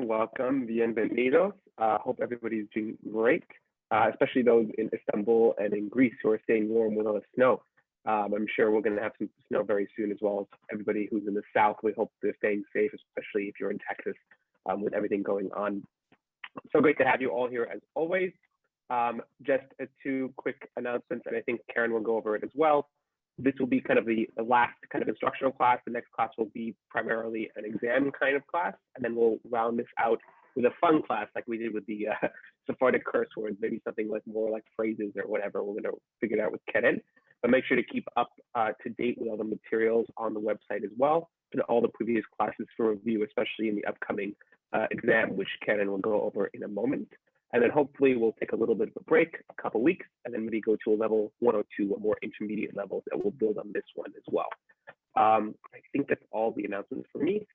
welcome, bienvenidos. Hope everybody's doing great, especially those in Istanbul and in Greece who are staying warm with all the snow. I'm sure we're going to have some snow very soon as well. Everybody who's in the south, we hope they're staying safe, especially if you're in Texas with everything going on. So great to have you all here as always. Just two quick announcements, and I think Karen will go over it as well. This will be kind of the last kind of instructional class. The next class will be primarily an exam kind of class, and then we'll round this out with a fun class like we did with the Sephardic curse words, maybe something like more like phrases or whatever. We're going to figure it out with Karen. But make sure to keep up to date with all the materials on the website as well, and all the previous classes for review, especially in the upcoming exam, which Karen will go over in a moment. And then hopefully we'll take a little bit of a break, a couple weeks, and then maybe go to a level 102, a more intermediate level that will build on this one as well. I think that's all the announcements for me.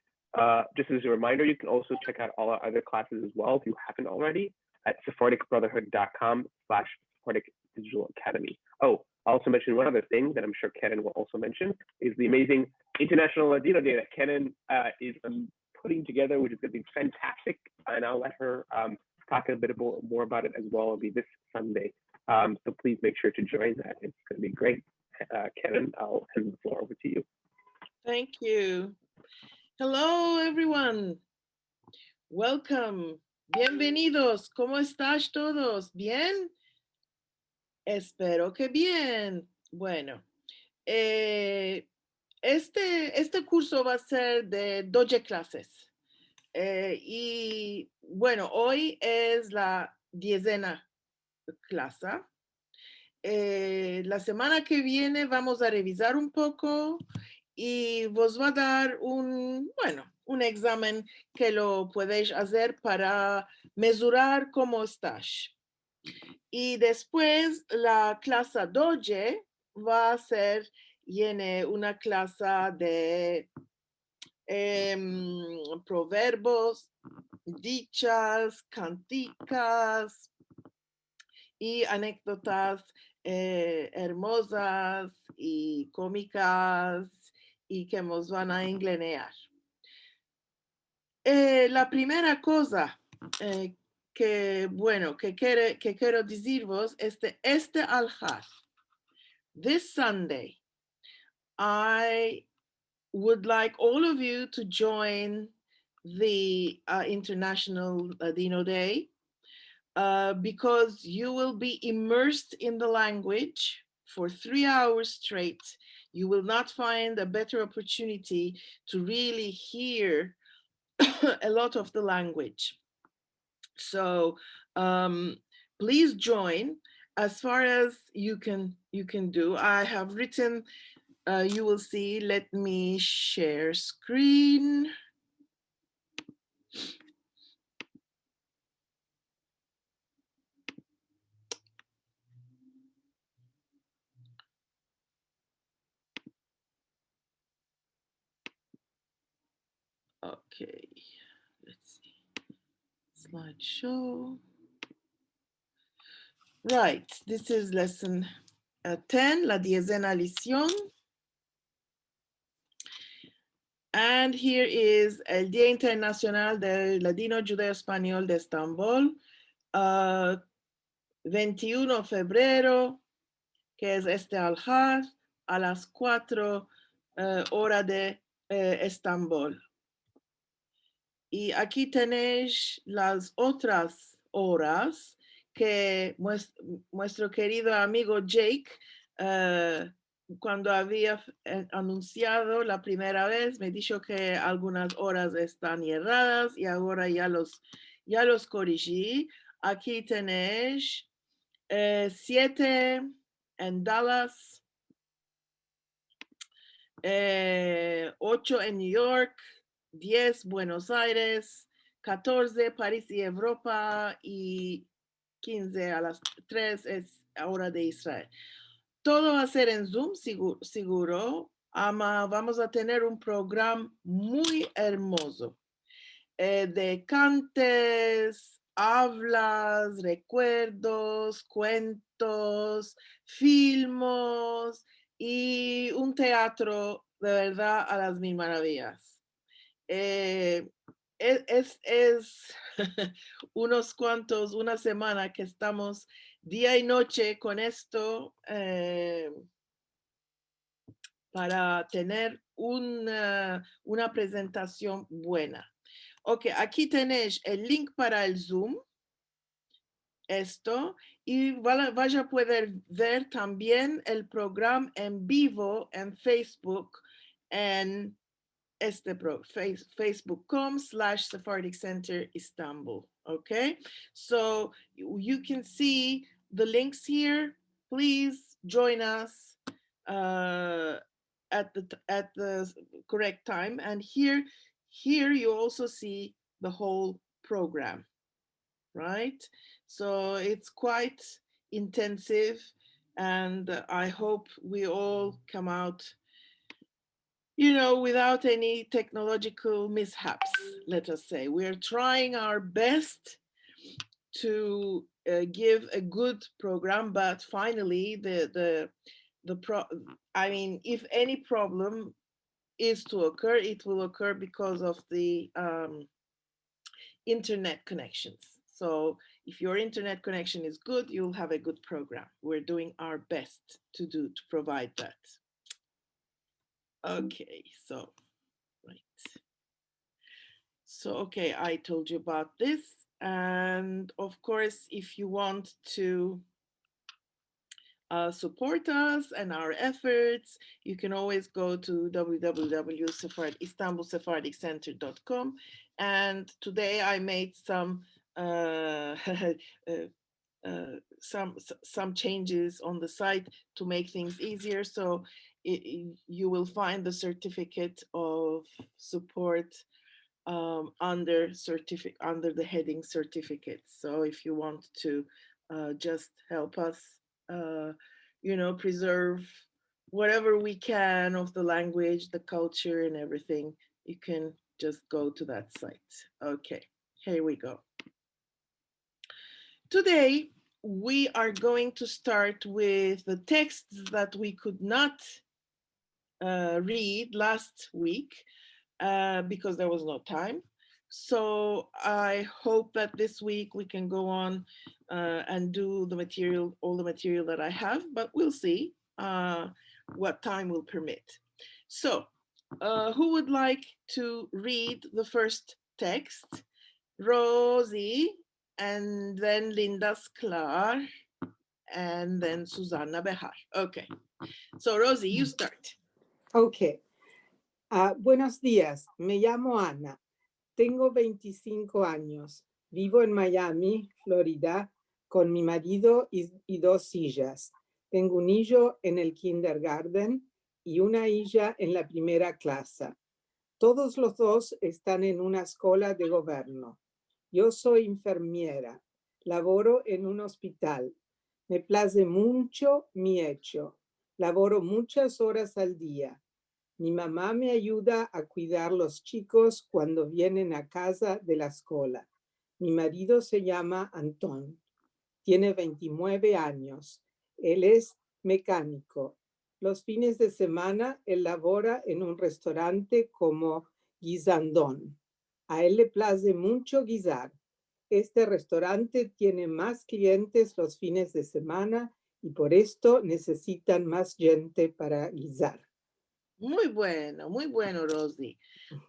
Just as a reminder, you can also check out all our other classes as well if you haven't already at sephardicbrotherhood.com/Sephardic Digital Academy. Oh, I'll also mention one other thing that I'm sure Kenan will also mention is the amazing International Ladino Day that Kenan is putting together, which is going to be fantastic. And I'll let her talk a bit more about it as well. It'll be this Sunday. So please make sure to join that. It's going to be great. Kenan, I'll hand the floor over to you. Thank you. Hello, everyone. Welcome. Bienvenidos. ¿Cómo estás todos? ¿Bien? Espero que bien. Bueno, este curso va a ser de 12 clases. Y bueno, hoy es la 10ª clase. La semana que viene vamos a revisar un poco y vos va a dar un examen que lo podéis hacer para mesurar cómo estás. Y después la clase 12 va a ser una clase de proverbios, dichas, canticas y anécdotas hermosas y cómicas y que nos van a englenear. La primera cosa que quiero deciros este alhaz. This Sunday, I would like all of you to join the International Ladino Day because you will be immersed in the language for 3 hours straight. You will not find a better opportunity to really hear a lot of the language. So please join as far as you can do. I have written, you will see, let me share screen. Okay, let's see, slideshow. Right, this is lesson 10, la 10ª lección. And here is el Día Internacional del Ladino Judeo Español de Estambul, 21 de febrero, que es este alhaz, a las 4 horas de Estambul. Y aquí tenéis las otras horas que nuestro querido amigo Jake, cuando había anunciado la primera vez, me dijo que algunas horas están erradas y ahora ya los corrigí. Aquí tenéis 7 en Dallas, 8 en New York, 10 Buenos Aires, 14 París y Europa y 15 a las 3 es hora de Israel. Todo va a ser en Zoom, seguro. Vamos a tener un programa muy hermoso de cantes, hablas, recuerdos, cuentos, filmos y un teatro de verdad a las mil maravillas. es una semana que estamos día y noche con esto para tener una presentación buena. Ok, aquí tenéis el link para el Zoom, esto, y vaya a poder ver también el programa en vivo en Facebook, en facebook.com/Sephardic Center Istanbul. Okay, so you can see the links here. Please join us at the correct time, and here you also see the whole program, right? So it's quite intensive, and I hope we all come out, without any technological mishaps, let us say. We're trying our best to give a good program, but finally if any problem is to occur, it will occur because of the internet connections. So if your internet connection is good, you'll have a good program. We're doing our best to provide that. Okay, so right. So, okay, I told you about this. And of course, if you want to support us and our efforts, you can always go to www.istanbulsephardiccenter.com. And today I made some some changes on the site to make things easier. So you will find the certificate of support under the heading certificates. So if you want to just help us, preserve whatever we can of the language, the culture, and everything, you can just go to that site. Okay, here we go. Today, we are going to start with the texts that we could not read last week because there was no time. So I hope that this week we can go on and do all the material that I have, but we'll see what time will permit. So who would like to read the first text? Rosie, and then Linda Sklar, and then Susanna Behar. Okay, so Rosie, you start. Okay. Buenos días, me llamo Ana, tengo 25 años, vivo en Miami, Florida, con mi marido y 2 hijas. Tengo un hijo en el kindergarten y una hija en la primera clase. Todos los 2 están en una escuela de gobierno. Yo soy enfermera, laboro en un hospital. Me place mucho mi hecho. Laboro muchas horas al día. Mi mamá me ayuda a cuidar los chicos cuando vienen a casa de la escuela. Mi marido se llama Antón. Tiene 29 años. Él es mecánico. Los fines de semana él labora en un restaurante como guisandón. A él le place mucho guisar. Este restaurante tiene más clientes los fines de semana y por esto necesitan más gente para guisar. Muy bueno, Rosie.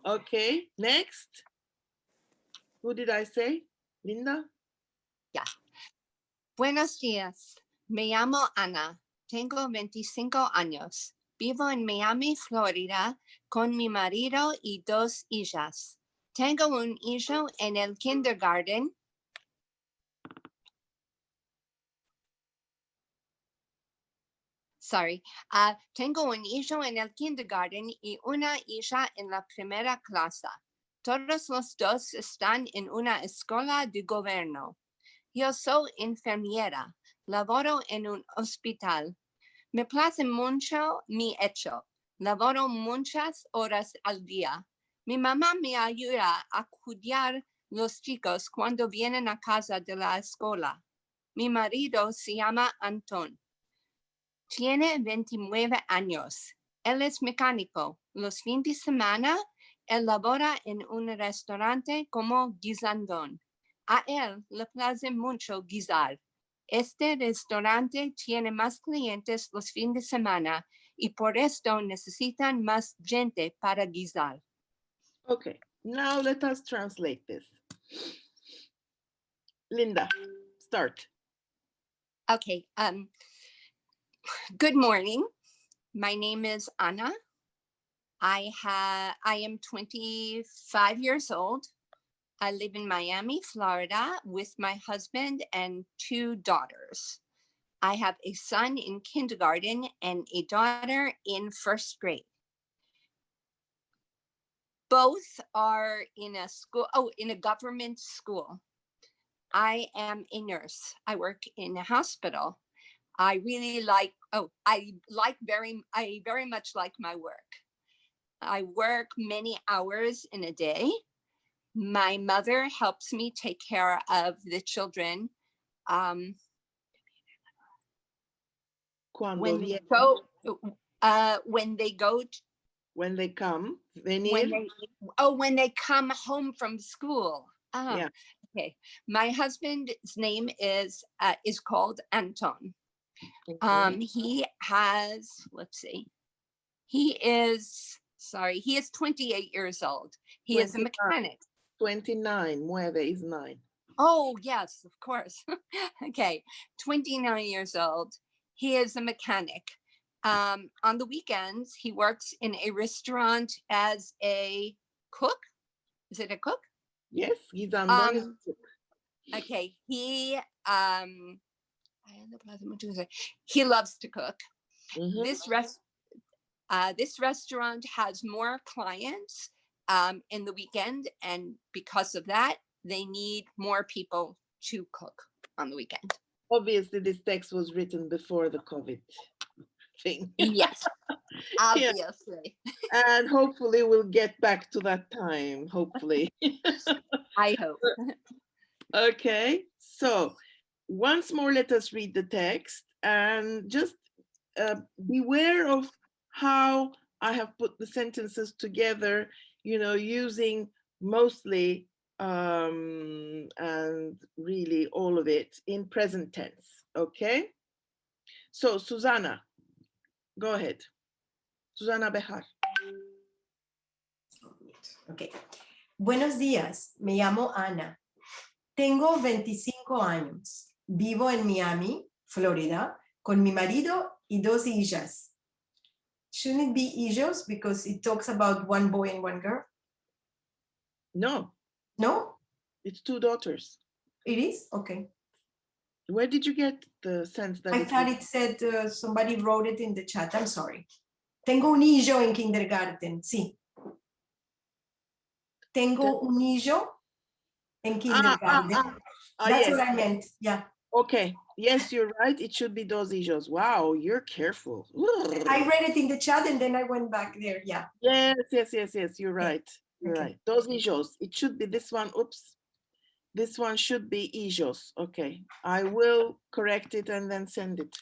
Okay, next. Who did I say? Linda? Ya. Buenos días, me llamo Ana, tengo 25 años, vivo en Miami, Florida, con mi marido y 2 hijas. Tengo un hijo en el kindergarten. Tengo un hijo en el kindergarten y una hija en la primera clase. Todos los 2 están en una escuela de gobierno. Yo soy enfermera, laboro en un hospital. Me place mucho mi hecho. Laboro muchas horas al día. Mi mamá me ayuda a cuidar los chicos cuando vienen a casa de la escuela. Mi marido se llama Antón. Tiene 29 años. Él es mecánico. Los fines de semana, Él labora en un restaurante como guisandón. A él le place mucho guisar. Este restaurante tiene más clientes los fines de semana y por esto necesitan más gente para guisar. Okay, now let us translate this. Linda, start. Okay, good morning. My name is Anna. I am 25 years old. I live in Miami, Florida, with my husband and 2 daughters. I have a son in kindergarten and a daughter in 1st grade. Both are in a government school. I am a nurse. I work in a hospital. I very much like my work. I work many hours in a day. My mother helps me take care of the children. Cuando When viene, they come, venir. when they come home from school. Yeah. Okay. My husband's name is called Anton. Okay. He has, he is 28 years old. He is a 29. mechanic. 29, 9 is 9. Oh, yes, of course. Okay, 29 years old. He is a mechanic. On the weekends, he works in a restaurant as a cook. Is it a cook? Yes, guisandón is cook. Okay, he loves to cook. Mhm. This restaurant has more clients in the weekend, and because of that, they need more people to cook on the weekend. Obviously, this text was written before the COVID thing. Yes, obviously. And hopefully we'll get back to that time, hopefully. I hope. Okay, so once more, let us read the text and just beware of how I have put the sentences together, using mostly and really all of it in present tense, okay? So, Susana, go ahead. Susana Bejar. Okay. Buenos días, me llamo Ana. Tengo 25 años. Vivo en Miami, Florida, con mi marido y 2 hijas. Shouldn't it be hijos because it talks about one boy and one girl? No, No? it's 2 daughters. It is? Okay. Where did you get the sense that I thought it said somebody wrote it in the chat. I'm sorry. Tengo un hijo en kindergarten. Sí. Tengo un hijo en kindergarten. That's yes. what I meant. Yeah. Okay. Yes, you're right. It should be 2 hijos. Wow, you're careful. I read it in the chat and then I went back there. Yeah. Yes. You're right. You're Okay. right. 2 hijos. It should be this one. Oops. This one should be hijos. Okay. I will correct it and then send it.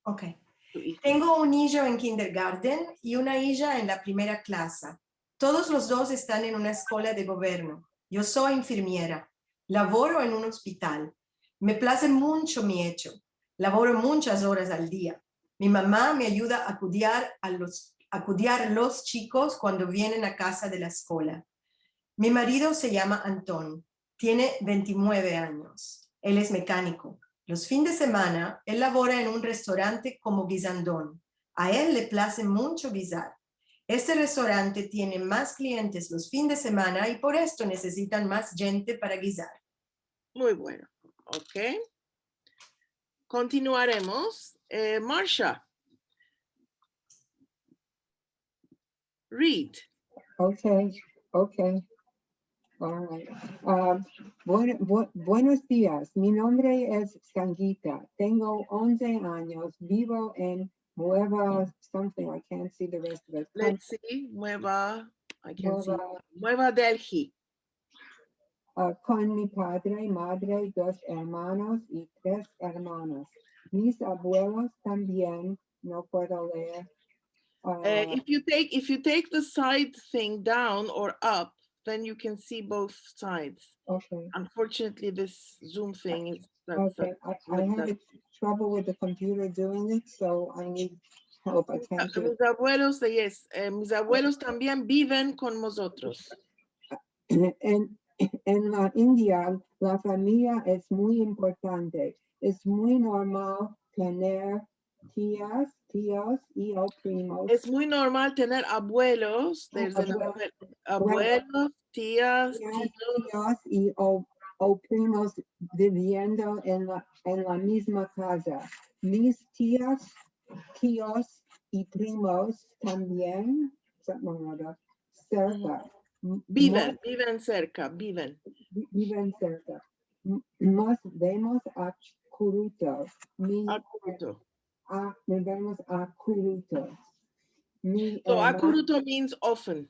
Okay. to Ethan. Tengo un hijo en kindergarten y una hija en la primera clase. Todos los 2 están en una escuela de gobierno. Yo soy enfermera. Laboro en un hospital. Me place mucho mi hecho. Laboro muchas horas al día. Mi mamá me ayuda a cuidar a los chicos cuando vienen a casa de la escuela. Mi marido se llama Antón. Tiene 29 años. Él es mecánico. Los fines de semana, él labora en un restaurante como guisandón. A él le place mucho guisar. Este restaurante tiene más clientes los fines de semana y por esto necesitan más gente para guisar. Muy bueno. Ok. Continuaremos. Marsha. Read. Okay. All right. Buenos días. Mi nombre es Sangeeta. Tengo 11 años. Vivo en Nueva something. I can't see the rest of it. Let's see. Nueva Delhi. Con mi padre, madre, 2 hermanos y 3 hermanas. Mis abuelos también, no puedo leer. If you take the side thing down or up, then you can see both sides. Okay. Unfortunately, this Zoom thing is Okay. I had trouble with the computer doing it, so I need help. I can't do Mis abuelos, yes, mis abuelos también viven con nosotros. En la India, la familia es muy importante. Es muy normal tener tías, tíos y o primos. Es muy normal tener abuelos, abuelos, tías, tíos y o primos viviendo en la misma casa. Mis tías, tíos y primos también cerca. Viven cerca, viven. Viven cerca. Nos vemos a Kuruto. Nos vemos a Kuruto. So Akuruto means often.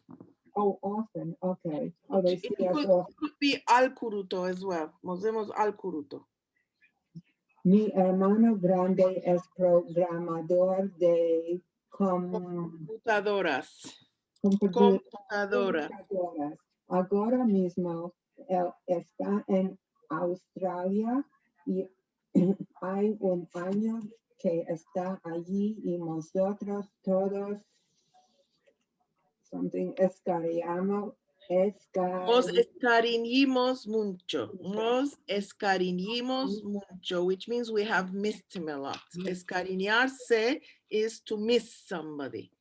Oh, often. Okay. Oh, they see us often. It could be al Kuruto as well. Nos vemos al Kuruto. Mi hermano grande es programador de computadoras. Ahora mismo él está en Australia y hay un año que está allí y nosotros todos Nos escariñimos mucho. Nos escariñimos mucho, which means we have missed him a lot. Escariñarse is to miss somebody.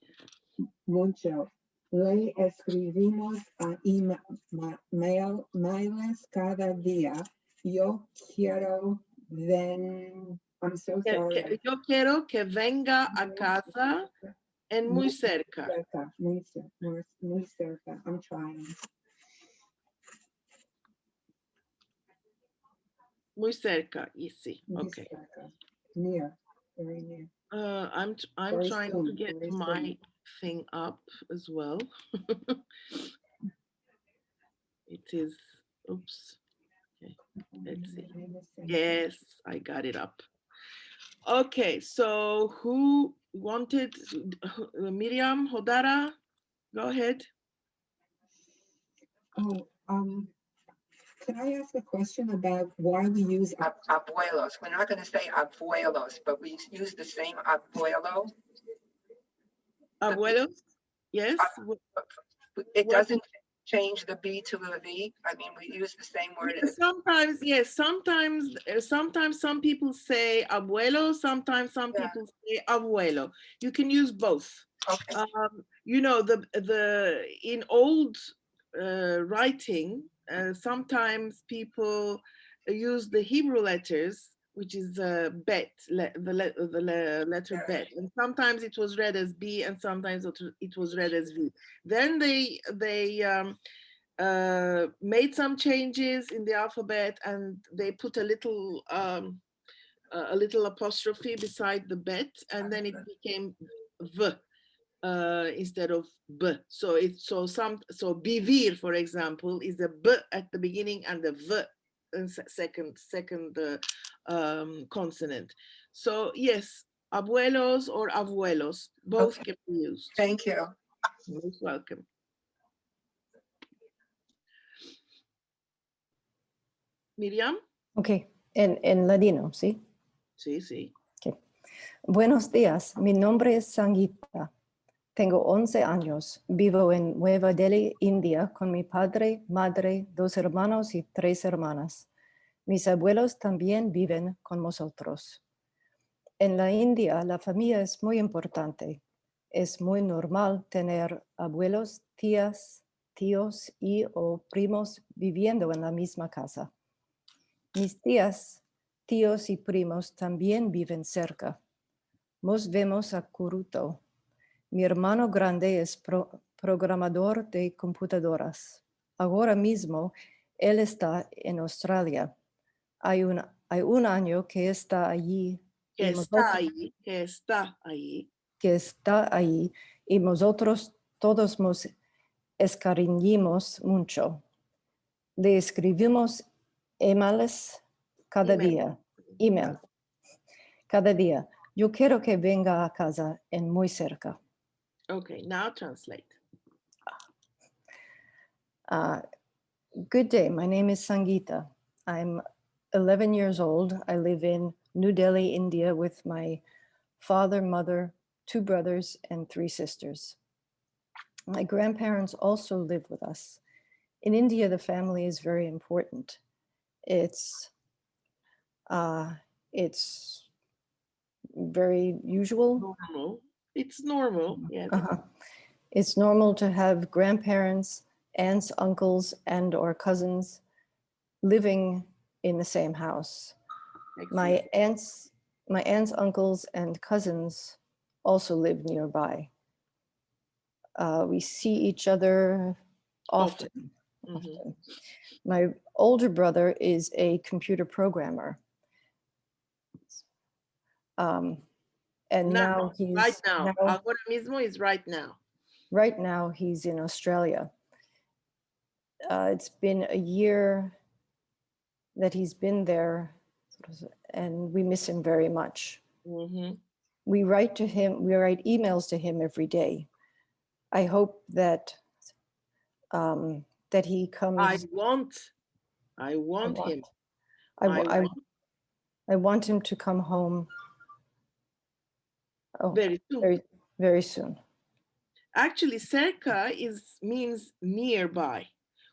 Mucho. Le escribimos a mails cada día. Yo quiero I'm so sorry. Yo quiero que venga a casa en muy cerca. Muy cerca. I'm trying. Muy cerca, easy. Okay. Cerca. Near, very near. I'm very trying soon, to get my thing up as well. It is, oops. Okay, let's see. Yes, I got it up. Okay, so who wanted, Miriam, Hodara, go ahead. Oh, can I ask a question about why we use abuelos? We're not going to say abuelos, but we use the same abuelo. Abuelos, yes. It doesn't change the B to a V. I mean, we use the same word. Sometimes, yes. Sometimes some people say abuelo. Sometimes some people say abuelo. You can use both. Okay. You know, the in old writing, sometimes people use the Hebrew letters, which is bet, the letter bet, and sometimes it was read as B, and sometimes it was read as V. Then they made some changes in the alphabet, and they put a little apostrophe beside the bet, and then it became V instead of B. So it's so bivir, for example, is the B at the beginning and the V second consonant. So yes, abuelos or abuelos, both can be used. Thank you. You're most welcome. Miriam? Ok, en Ladino, ¿sí? Sí, sí. Okay. Buenos días, mi nombre es Sangeeta. Tengo 11 años. Vivo en Nueva Delhi, India, con mi padre, madre, 2 hermanos y 3 hermanas. Mis abuelos también viven con nosotros. En la India, la familia es muy importante. Es muy normal tener abuelos, tías, tíos y o primos viviendo en la misma casa. Mis tías, tíos y primos también viven cerca. Nos vemos a Kuruto. Mi hermano grande es programador de computadoras. Ahora mismo, él está en Australia. Hay un año que está allí. Que está allí. Y nosotros todos nos escariñamos mucho. Le escribimos emails cada día. Cada día. Yo quiero que venga a casa en muy cerca. Okay, now translate. Good day. My name is Sangeeta. I'm 11 years old. I live in New Delhi, India, with my father, mother, 2 brothers, and 3 sisters. My grandparents also live with us. In India, the family is very important. It's very usual. Normal. It's normal. Yes. It's normal to have grandparents, aunts, uncles, and or cousins living in the same house. My aunts, uncles, and cousins also live nearby. We see each other often. Mhm. My older brother is a computer programmer. And now he's right now. Ahora mismo is right now. Right now he's in Australia. It's been a year that he's been there, and we miss him very much. Mhm. We write emails to him every day. I hope that that he comes. I want him. I want him to come home. Very soon. Very soon. Actually, cerca means nearby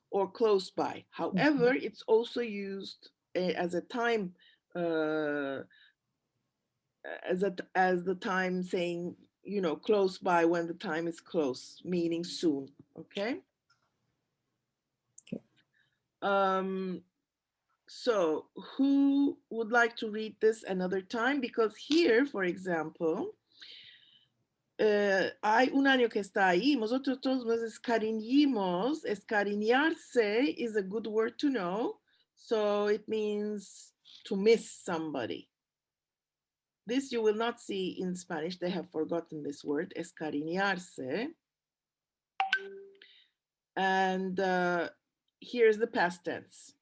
or close by. However, it's also used as a time, as the time saying, close by when the time is close, meaning soon. Okay. So who would like to read this another time? Because here, for example, hay un año que está ahí. Nosotros todos nos escariñimos. Escariñarse is a good word to know. So it means to miss somebody. This you will not see in Spanish. They have forgotten this word, escariñarse. And here's the past tense.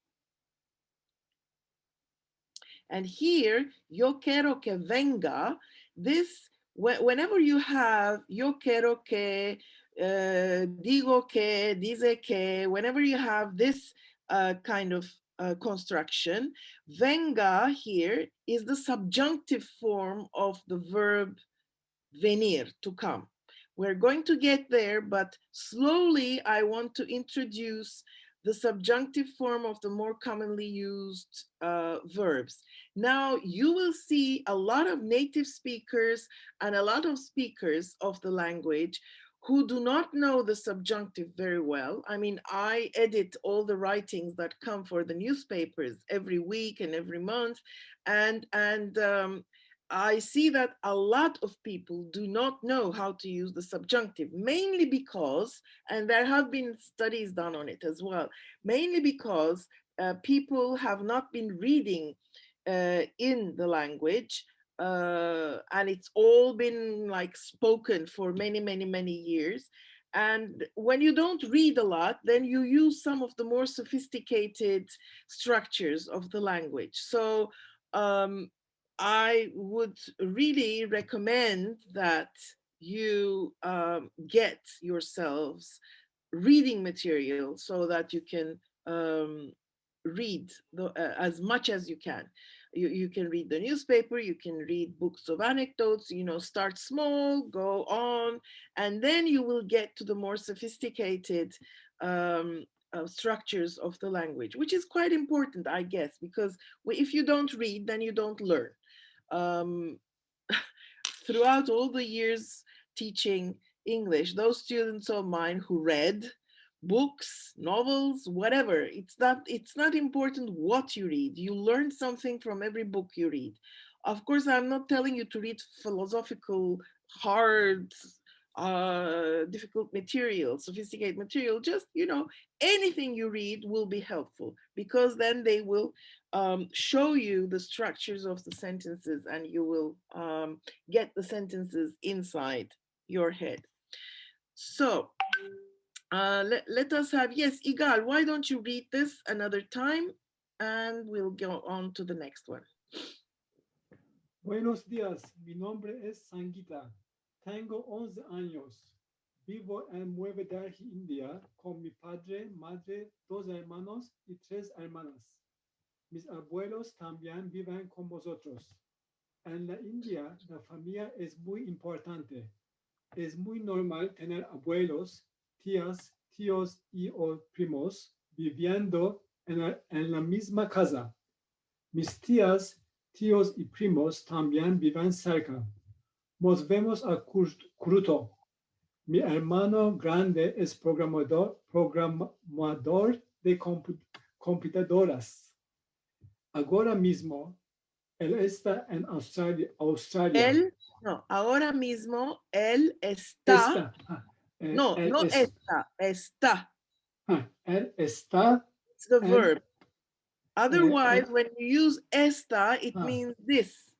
And here, yo quiero que venga, this, whenever you have yo quiero que, digo que, dice que, whenever you have this kind of construction, venga here is the subjunctive form of the verb venir, to come. We're going to get there, but slowly I want to introduce the subjunctive form of the more commonly used verbs. Now you will see a lot of native speakers and a lot of speakers of the language who do not know the subjunctive very well. I mean, I edit all the writings that come for the newspapers every week and every month, and I see that a lot of people do not know how to use the subjunctive, mainly because, and there have been studies done on it as well, mainly because people have not been reading in the language, and it's all been like spoken for many, many, many years. And when you don't read a lot, then you use some of the more sophisticated structures of the language. So I would really recommend that you get yourselves reading material so that you can read as much as you can. You can read the newspaper, you can read books of anecdotes, start small, go on, and then you will get to the more sophisticated structures of the language, which is quite important, I guess, because if you don't read, then you don't learn. Throughout all the years teaching English, those students of mine who read books, novels, whatever, it's not important what you read. You learn something from every book you read. Of course, I'm not telling you to read philosophical, hard, difficult material, sophisticated material. Just, anything you read will be helpful, because then they will show you the structures of the sentences, and you will get the sentences inside your head. So let us have, yes, Igal, why don't you read this another time, and we'll go on to the next one. Buenos días, mi nombre es Sangeeta. Tengo 11 años. Vivo en Nueva Delhi, India, con mi padre, madre, 2 hermanos y 3 hermanas. Mis abuelos también viven con vosotros. En la India, la familia es muy importante. Es muy normal tener abuelos, tías, tíos y o primos viviendo en la misma casa. Mis tías, tíos y primos también viven cerca. Nos vemos a Kruto. Mi hermano grande es programador de computadoras. Ahora mismo, él está en Australia. Él, no, ahora mismo él está. No, él no es- está. él está It's the en- verb. Otherwise, en- when you use esta, it Ah. means this.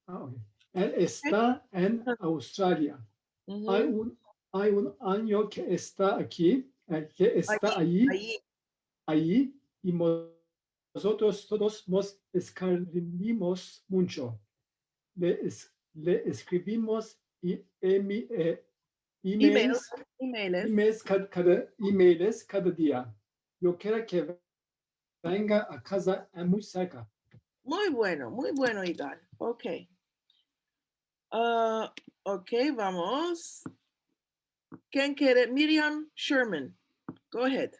ok. Él está en Australia. Ujú. Hay un año que está aquí, que está allí, y nosotros todos nos escribimos mucho. Le escribimos emails cada día. Yo quiero que venga a casa muy cerca. Muy bueno, Igal. Ok. Ok, vamos. ¿Quién quiere? Miriam Sherman. Go ahead.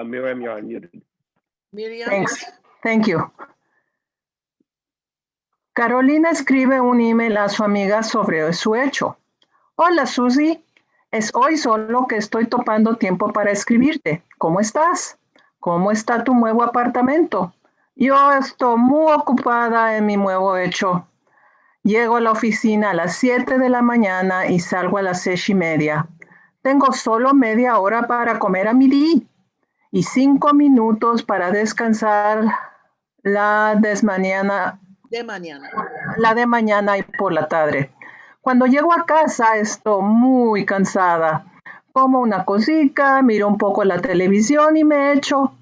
Miriam, you're unmuted. Miriam. Thanks. Thank you. Carolina escribe un email a su amiga sobre su hecho. Hola, Susie. Es hoy solo que estoy topando tiempo para escribirte. ¿Cómo estás? ¿Cómo está tu nuevo apartamento? Yo estoy muy ocupada en mi nuevo hecho. Llego a la oficina a las 7 de la mañana y salgo a las 6:30. Tengo solo media hora para comer a midi y 5 minutos para descansar la de mañana y por la tarde. Cuando llego a casa estoy muy cansada. Como una cosita, miro un poco la televisión y me echo.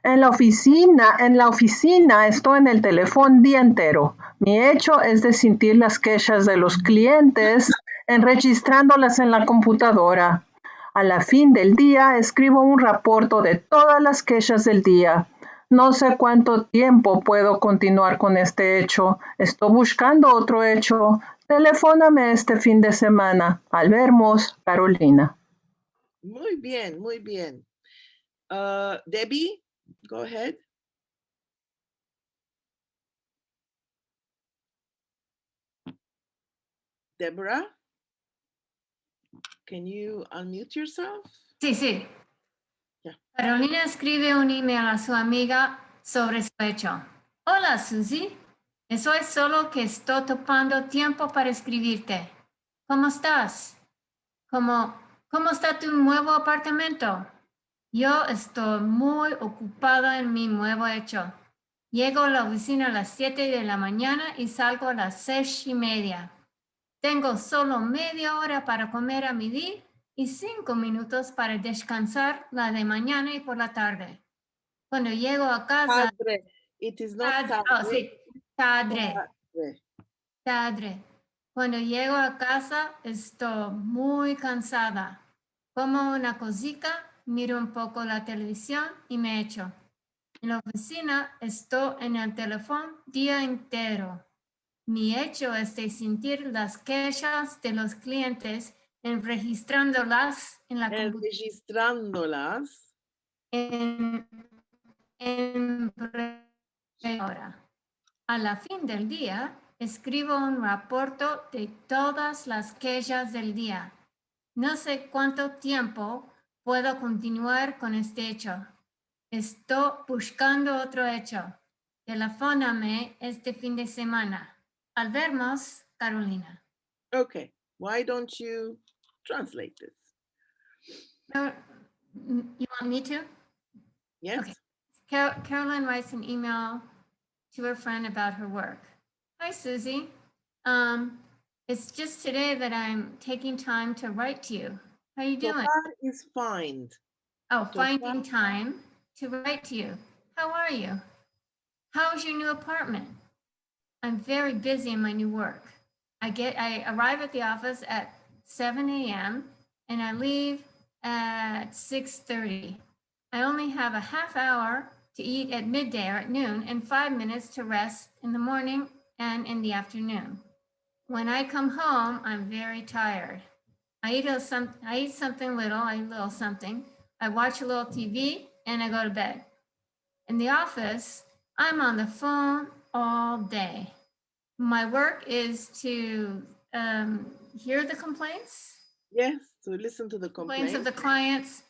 En la oficina estoy en el teléfono día entero. Mi hecho es de sentir las quejas de los clientes, registrándolas en la computadora. A la fin del día escribo un reporte de todas las quejas del día. No sé cuánto tiempo puedo continuar con este hecho. Estoy buscando otro hecho. Telefóname este fin de semana. Al vernos, Carolina. Muy bien, muy bien. Debbie, go ahead. Deborah, can you unmute yourself? Sí. Yeah. Carolina escribe un email a su amiga sobre su hecho. Hola, Susie. Eso es solo que estoy topando tiempo para escribirte. ¿Cómo estás? ¿Cómo está tu nuevo apartamento? Yo estoy muy ocupada en mi nuevo hecho. Llego a la oficina a las 7 de la mañana y salgo a las 6:30. Tengo solo media hora para comer a midi y 5 minutos para descansar la de mañana y por la tarde. Cuando llego a casa... Padre. It is not padre. Oh, sí. Padre. Cuando llego a casa estoy muy cansada. Como una cosita, miro un poco la televisión y me echo. En la oficina estoy en el teléfono día entero. Mi hecho es de sentir las quejas de los clientes registrándolas en la computadora. Registrándolas. A la fin del día, escribo un reporte de todas las quejas del día. No sé cuánto tiempo puedo continuar con este hecho. Estoy buscando otro hecho. Telefóname este fin de semana. Al vernos, Carolina. Okay, why don't you translate this? No, you want me to? Yes. Okay. Caroline writes an email to her friend about her work. Hi, Susie. It's just today that I'm taking time to write to you. How you doing? Topar is find. Oh, Topar. finding time to write to you. How are you? How's your new apartment? I'm very busy in my new work. I arrive at the office at 7 a.m. and I leave at 6:30. I only have a half hour to eat at midday or at noon and 5 minutes to rest in the morning and in the afternoon. When I come home, I'm very tired. I eat something little, I eat a little something. I watch a little TV and I go to bed. In the office, I'm on the phone all day. My work is to hear the complaints. Yes, to listen to the Complaints of complaints. the clients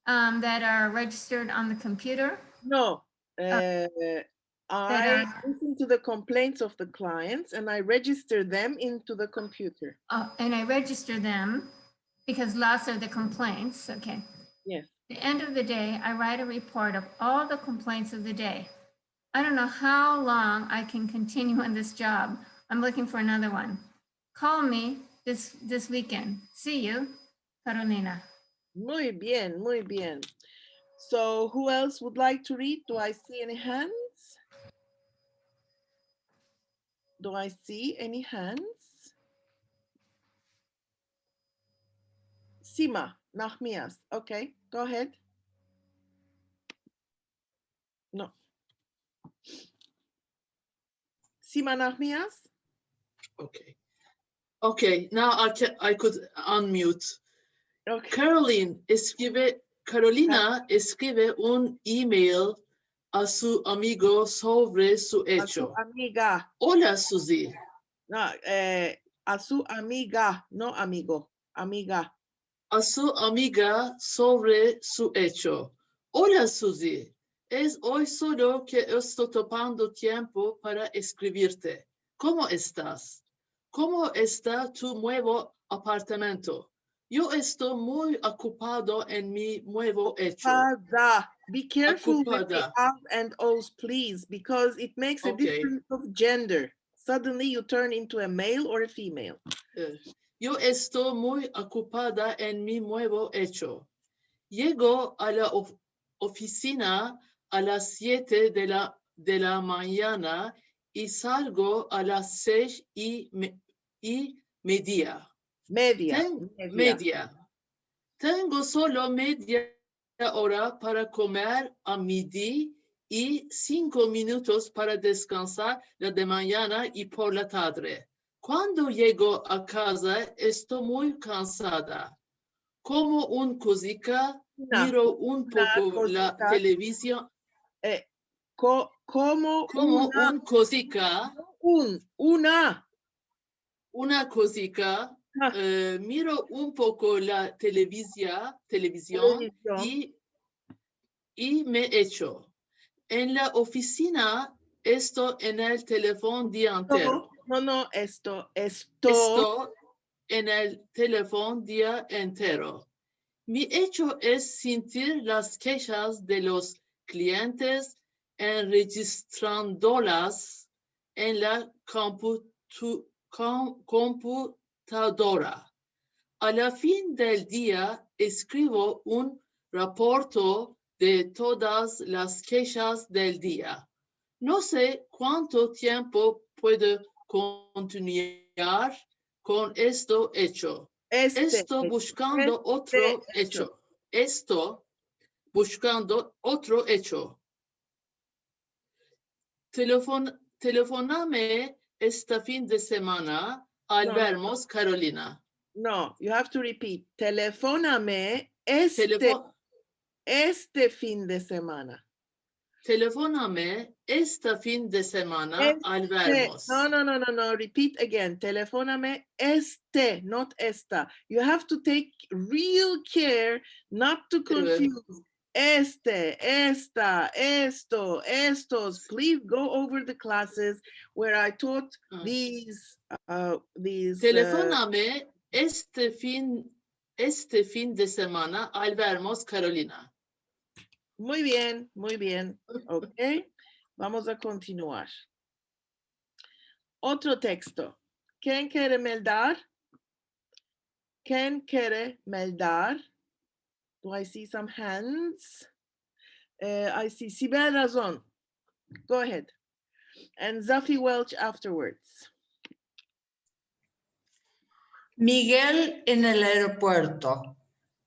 that are registered on the computer. No, I are- listen to the complaints of the clients and I register them into the computer. And I register them because lots of the complaints, okay. Yes. At the end of the day, I write a report of all the complaints of the day. I don't know how long I can continue in this job. I'm looking for another one. Call me this weekend. See you, Carolina. Muy bien, muy bien. So who else would like to read? Do I see any hands? Do I see any hands? Sima, Nachmias. Okay, go ahead. No. Sima Nachmias? Okay. Okay, now I could unmute. Okay. Carolina escribe un email a su amigo sobre su A su hecho. amiga. Hola, Suzy. No, a su amiga, no amigo, amiga. A su amiga sobre su hecho. Hola, Suzy. Es hoy solo que estoy tomando tiempo para escribirte. ¿Cómo estás? ¿Cómo está tu nuevo apartamento? Yo estoy muy ocupado en mi nuevo hecho. Ocupada. Be careful with the Ocupada. A's and O's, please, because it makes a Okay. difference of gender. Suddenly you turn into a male or a female. Yo estoy muy ocupada en mi nuevo hecho. Llego a la oficina a las 7 de la mañana y salgo a las 6:30. Media. Tengo solo media hora para comer a midi y 5 minutos para descansar la de mañana y por la tarde. Cuando llego a casa estoy muy cansada. Como un cosica, miro un poco la televisión. Como un cosica. Una cosica. Miro un poco la televisión y me echo. En la oficina estoy en el teléfono día entero. Estoy en el teléfono día entero. Mi hecho es sentir las quejas de los clientes registrándolas en la computadora. A la fin del día escribo un reporte de todas las quejas del día. No sé cuánto tiempo puedo continuar con esto hecho. Estoy buscando otro hecho. Estoy buscando otro hecho. Telefóname este fin de semana al vernos, Carolina. No, you have to repeat. Telefóname este fin de semana. Telefóname este fin de semana al vernos. No. Repeat again. Telefóname este, not esta. You have to take real care not to confuse este, esta, esto, estos. Please go over the classes where I taught these. Telefóname este fin de semana al vernos, Carolina. Muy bien, muy bien. Ok, vamos a continuar. Otro texto. ¿Quién quiere meldar? ¿Quién quiere meldar? Do I see some hands? I see Sibel Razon. Go ahead. And Zafi Welch afterwards. Miguel en el aeropuerto.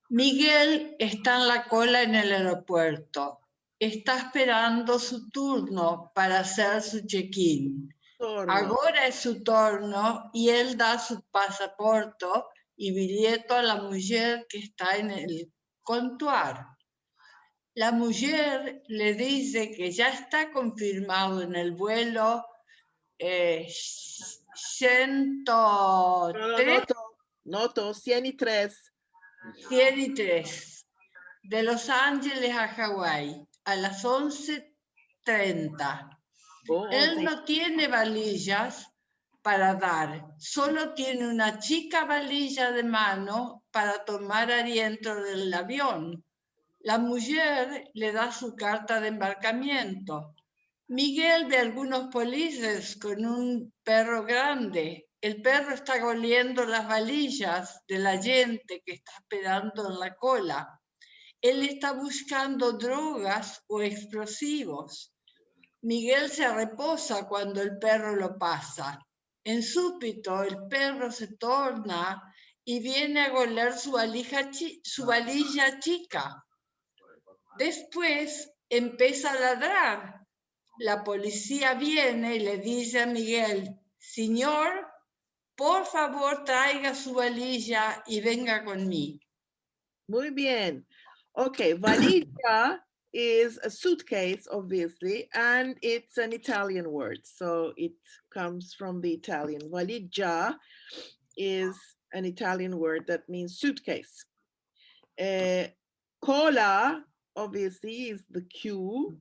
Miguel está en la cola en el aeropuerto. Está esperando su turno para hacer su check-in. Ahora es su turno y él da su pasaporte y billete a la mujer que está en el contuar. La mujer le dice que ya está confirmado en el vuelo 103. Noto, 103. 103. De Los Ángeles a Hawái a las 11:30. Él no tiene valillas para dar, solo tiene una chica valilla de mano para tomar aliento del avión. La mujer le da su carta de embarcamiento. Miguel ve algunos policías con un perro grande. El perro está oliendo las valillas de la gente que está esperando en la cola. Él está buscando drogas o explosivos. Miguel se reposa cuando el perro lo pasa. En súbito, el perro se torna y viene a oler su valilla chica. Después empieza a ladrar. La policía viene y le dice a Miguel, señor, por favor traiga su valilla y venga conmigo. Muy bien. Okay, valija is a suitcase, obviously, and it's an Italian word. So it comes from the Italian. Valigia is an Italian word that means suitcase. Cola, obviously, is the queue.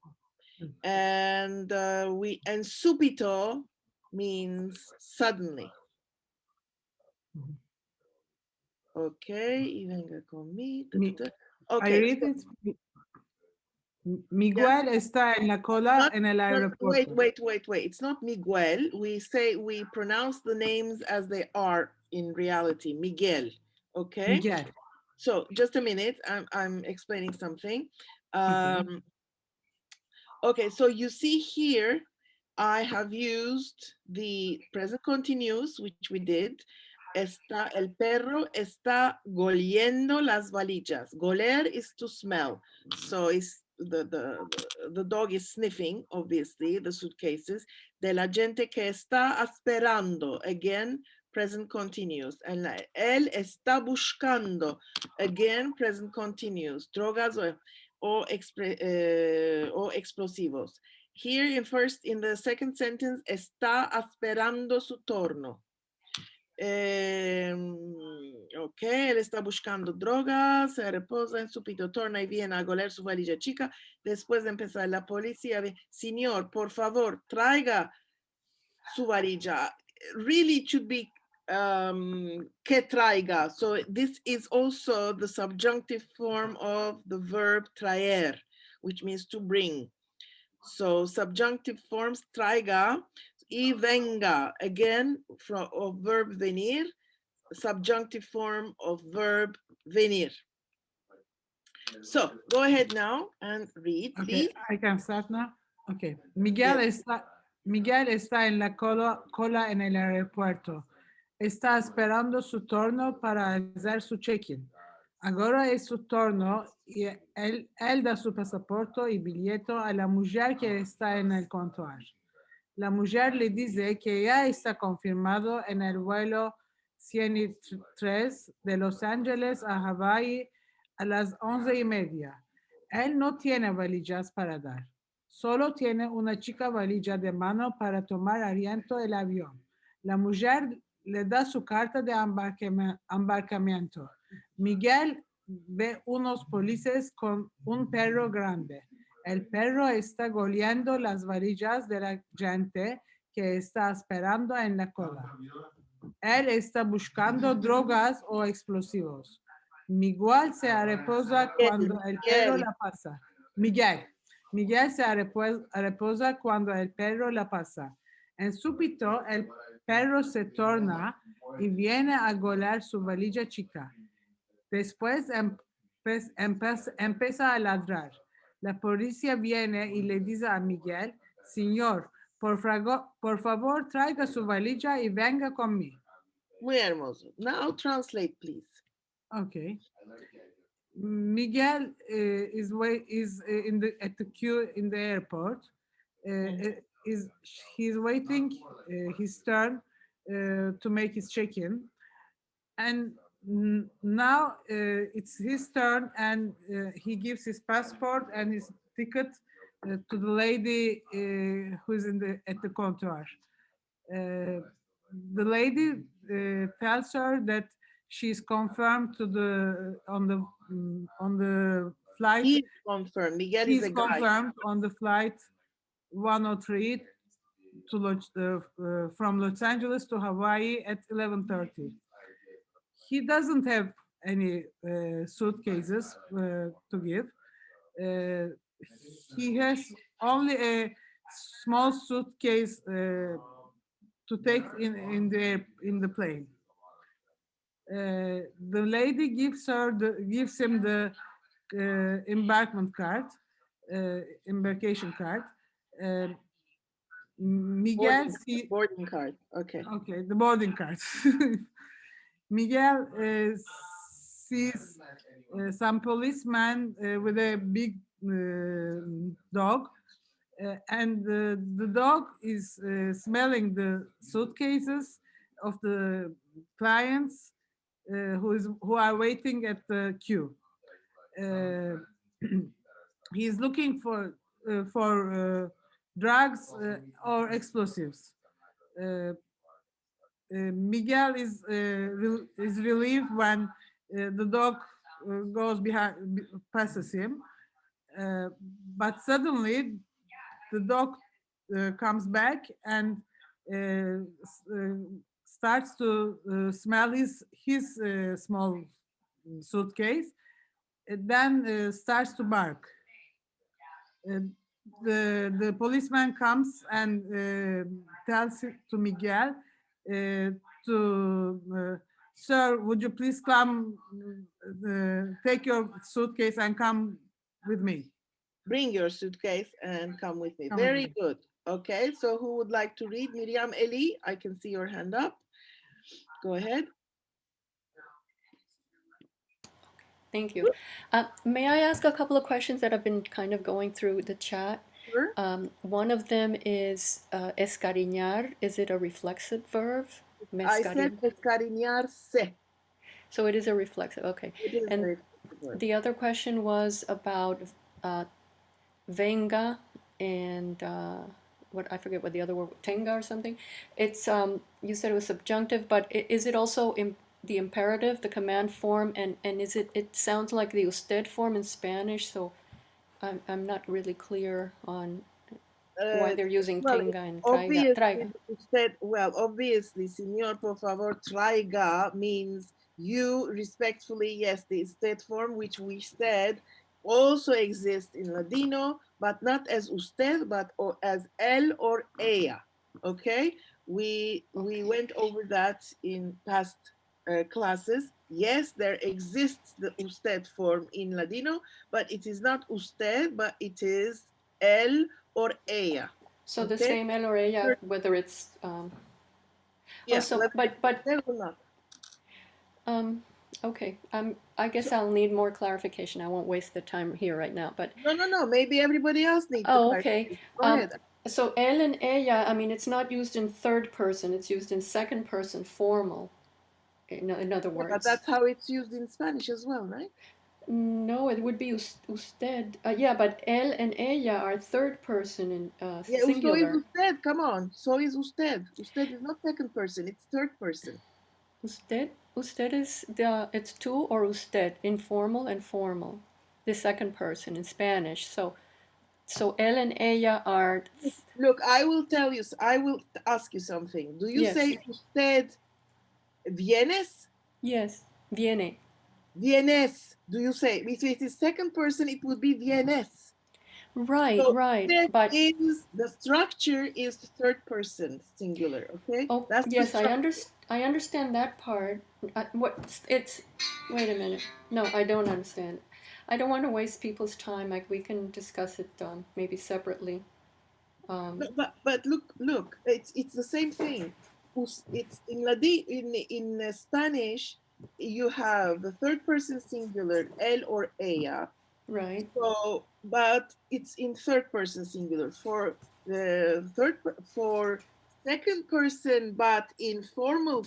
And subito means suddenly. Okay, y venga conmigo. Okay. I read it. Miguel está en la cola en el aeropuerto. Wait. It's not Miguel. We pronounce the names as they are in reality. Miguel. Okay. Miguel. So just a minute. I'm explaining something. Okay, so you see here, I have used the present continuous, which we did. El perro está goliendo las valillas. Goler is to smell. So it's the dog is sniffing, obviously, the suitcases. De la gente que está esperando. Again, present continuous. And él está buscando. Again, present continuous. Drogas o explosivos. Here in the second sentence, está esperando su turno. Ok, él está buscando drogas, se reposa en su pito, torna y viene a goler su valilla chica. Después de empezar la policía, señor, por favor, traiga su varilla. Really, it should be que traiga. So this is also the subjunctive form of the verb traer, which means to bring. So subjunctive forms traiga y venga, again of verb venir, subjunctive form of verb venir. So go ahead now and read, please. Okay, I can start now. Okay, Miguel está en la cola en el aeropuerto. Está esperando su turno para hacer su check-in. Ahora es su turno y él da su pasaporte y billete a la mujer que está en el control. La mujer le dice que ya está confirmado en el vuelo 103 de Los Ángeles a Hawái a las 11:30. Él no tiene valillas para dar. Solo tiene una chica valilla de mano para tomar aliento del avión. La mujer le da su carta de embarcamiento. Miguel ve unos policías con un perro grande. El perro está goleando las varillas de la gente que está esperando en la cola. Él está buscando drogas o explosivos. Miguel se reposa cuando el perro la pasa. Miguel se reposa cuando el perro la pasa. En súbito, perro se torna y viene a golar su valija chica. Después empieza a ladrar. La policía viene y le dice a Miguel, señor, por favor, traiga su valija y venga conmigo. Muy hermoso. Now translate, please. Okay. Miguel is at the queue in the airport. He's waiting his turn to make his check-in, and now it's his turn, and he gives his passport and his ticket to the lady who's at the counter. The lady tells her that she's confirmed on the flight. He's confirmed. Miguel is He's a guy. confirmed on the flight 103 from Los Angeles to Hawaii at 11:30. He doesn't have any suitcases to give. He has only a small suitcase to take in the plane. The lady gives him the embarkation card. Miguel boarding card. Okay. Okay, the boarding card. Miguel sees some policeman with a big dog, and the dog is smelling the suitcases of the clients who are waiting at the queue. He's looking for drugs or explosives. Miguel is relieved when the dog passes him, but suddenly the dog comes back and starts to smell his small suitcase, and then starts to bark. The policeman comes and tells to Miguel sir, would you please come, take your suitcase and come with me? Bring your suitcase and come with me. Come Very with me. good. Okay, so who would like to read? Miriam Eli, I can see your hand up. Go ahead. Thank you. May I ask a couple of questions that have been kind of going through the chat? Sure. One of them is escariñar. Is it a reflexive verb? I said escariñarse. So it is a reflexive, okay. It is a And reflexive verb. the other question was about venga and what I forget what the other word, tenga or something. It's you said it was subjunctive, but is it also the imperative, the command form, and is it sounds like the usted form in Spanish, so I'm not really clear on why they're using tenga and traiga. Obviously, señor, por favor, traiga means you respectfully, yes, the usted form, which we said also exists in Ladino, but not as usted, but as él or ella, okay? We went over that in past classes. Yes, there exists the usted form in Ladino, but it is not usted, but it is él or ella. So the same él or ella, whether it's yes, also, but okay. I guess I'll need more clarification. I won't waste the time here right now. But no. Maybe everybody else needs. Oh, okay. Go ahead. So él and ella, I mean, it's not used in third person. It's used in second person formal. In other words. But that's how it's used in Spanish as well, right? No, it would be usted. Yeah, but él and ella are third person in singular. So is usted. Come on. So is usted. Usted is not second person. It's third person. Usted is it's tú or usted, informal and formal, the second person in Spanish. So él and ella are. Look, I will tell you. I will ask you something. Do you say usted vienes? Yes, viene. Vienes. Do you say if it is second person, it would be vienes? Right, So right. that But is the structure is third person singular. Okay, oh, that's the yes, structure. I understand that part. What it's wait a minute. No, I don't understand. I don't want to waste people's time. Like we can discuss it maybe separately. No, but look, it's the same thing. It's in Spanish, you have the third person singular él or ella. Right. So, but it's in third person singular. For the for second person, but in formal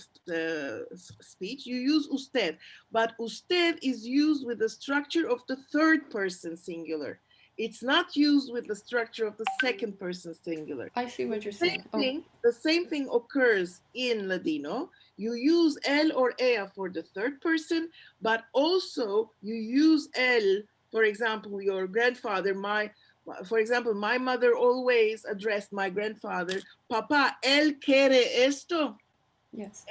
speech, you use usted. But usted is used with the structure of the third person singular. It's not used with the structure of the second person singular. I see what you're saying. The same thing occurs in Ladino. You use él or ella for the third person, but also you use él. For example, your grandfather, for example, my mother always addressed my grandfather, Papa, él quiere esto. Yes.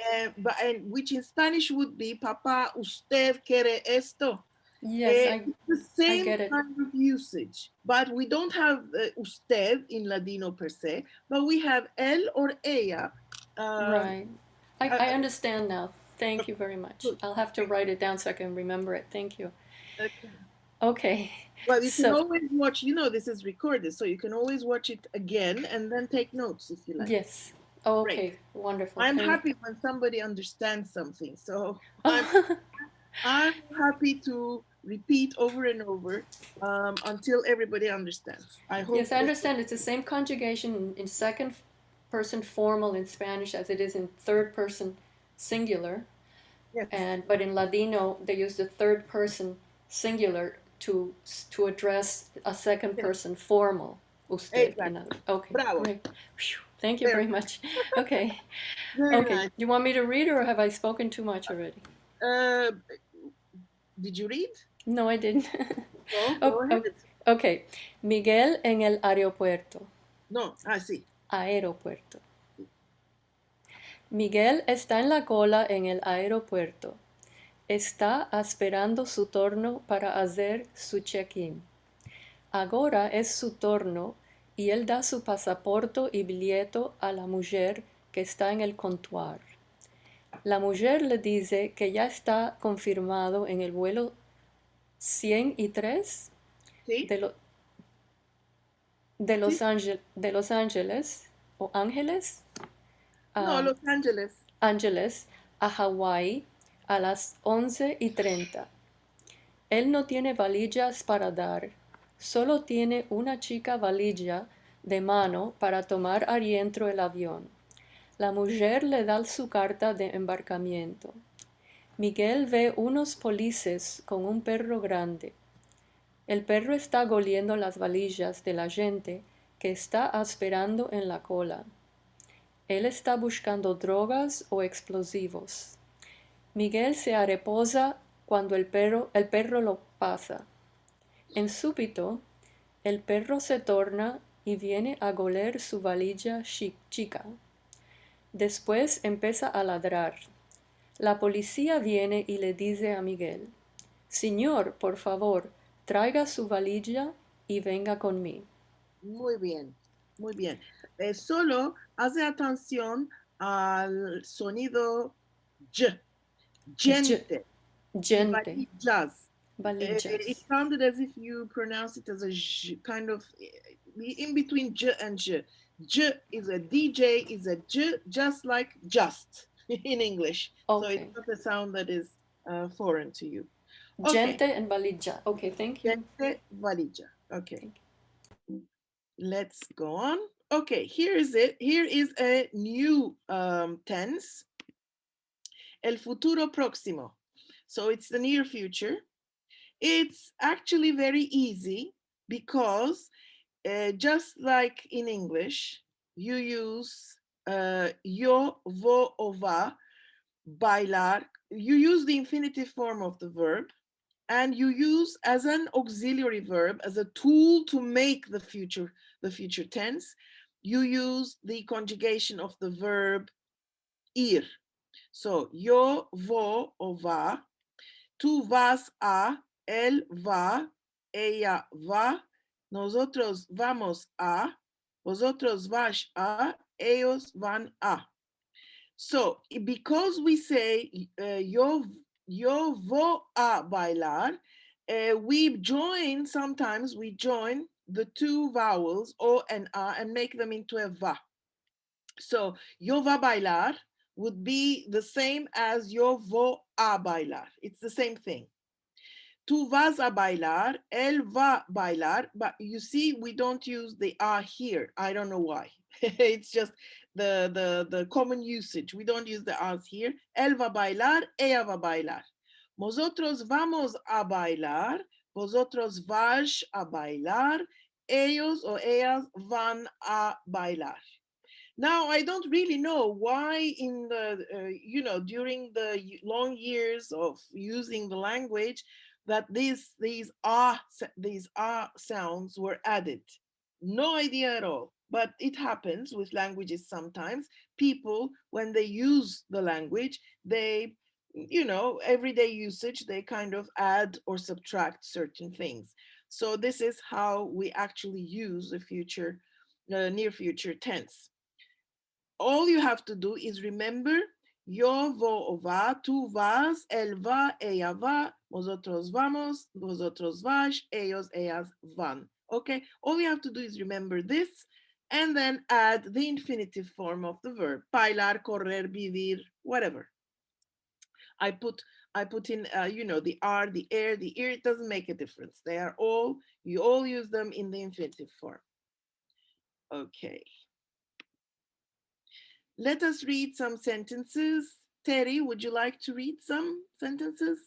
And which in Spanish would be, Papa, usted quiere esto. Yes, It's the same get it. kind of usage, but we don't have usted in Ladino per se, but we have él or ella. Right. I understand now. Thank you very much. I'll have to write it down so I can remember it. Thank you. Okay. Well, you can So always watch, this is recorded, so you can always watch it again and then take notes if you like. yes. Oh, okay. Great. Wonderful. I'm Thank happy when somebody understands something. So I'm happy to repeat over and over until everybody understands. I hope. Yes, I understand. It's the same conjugation in second person formal in Spanish as it is in third person singular. Yes. But in Ladino they use the third person singular to address a second person formal. Usted. Exactly. Okay. Bravo. Great. Whew, thank you very much. Okay. Very Okay. nice. You want me to read or have I spoken too much already? Did you read? No, I didn't. No, go ahead. Okay. Miguel en el aeropuerto. No, sí. Aeropuerto. Miguel está en la cola en el aeropuerto. Está esperando su turno para hacer su check-in. Ahora es su turno y él da su pasaporte y billete a la mujer que está en el comptoir. La mujer le dice que ya está confirmado en el vuelo 103 ¿Sí? de Los Ángeles o Ángeles. No, Los Ángeles. Ángeles a Hawái a las 11:30. Él no tiene valillas para dar, solo tiene una chica valilla de mano para tomar adentro el avión. La mujer le da su carta de embarcamiento. Miguel ve unos polices con un perro grande. El perro está goliendo las valillas de la gente que está esperando en la cola. Él está buscando drogas o explosivos. Miguel se reposa cuando el perro lo pasa. En súbito, el perro se torna y viene a goler su valilla chica. Después empieza a ladrar. La policía viene y le dice a Miguel, Señor, por favor, traiga su valilla y venga conmigo. Muy bien, muy bien. Solo hace atención al sonido y. Gente. Gente. Valillas. Valillas. It sounded as if you pronounce it as a kind of in between j and j. J is a DJ, is a j, just like just in English. Okay. So it's not a sound that is foreign to you. Okay. Gente and valilla. Okay, thank you. Gente, valilla. Okay. Let's go on. Okay, here is it. Here is a new tense. El futuro próximo. So it's the near future. It's actually very easy because just like in English, you use yo, vo, o va, bailar. You use the infinitive form of the verb, and you use as an auxiliary verb, as a tool to make the future tense, you use the conjugation of the verb ir. So, yo, vo, o va, tú vas a, él va, ella va, Nosotros vamos a, vosotros vais a, ellos van a. So, because we say yo voy a bailar, sometimes we join the two vowels o and a and make them into a va. So, yo va a bailar would be the same as yo voy a bailar. It's the same thing. Tú vas a bailar, él va a bailar, but you see, we don't use the a here. I don't know why. It's just the common usage. We don't use the a's here. Él va a bailar, ella va a bailar. Nosotros vamos a bailar, vosotros vais a bailar, ellos o ellas van a bailar. Now, I don't really know why in the, during the long years of using the language that these ah sounds were added. No idea at all, but it happens with languages sometimes. People, when they use the language, they, everyday usage, they kind of add or subtract certain things. So this is how we actually use the near future tense. All you have to do is remember yo vo va, tú vas, él va, ella va, vosotros vamos, vosotros vais, ellos, ellas van. Okay, all you have to do is remember this and then add the infinitive form of the verb. Bailar, correr, vivir, whatever. I put in, the R, the air, the ear, it doesn't make a difference. You all use them in the infinitive form. Okay. Let us read some sentences. Terry, would you like to read some sentences?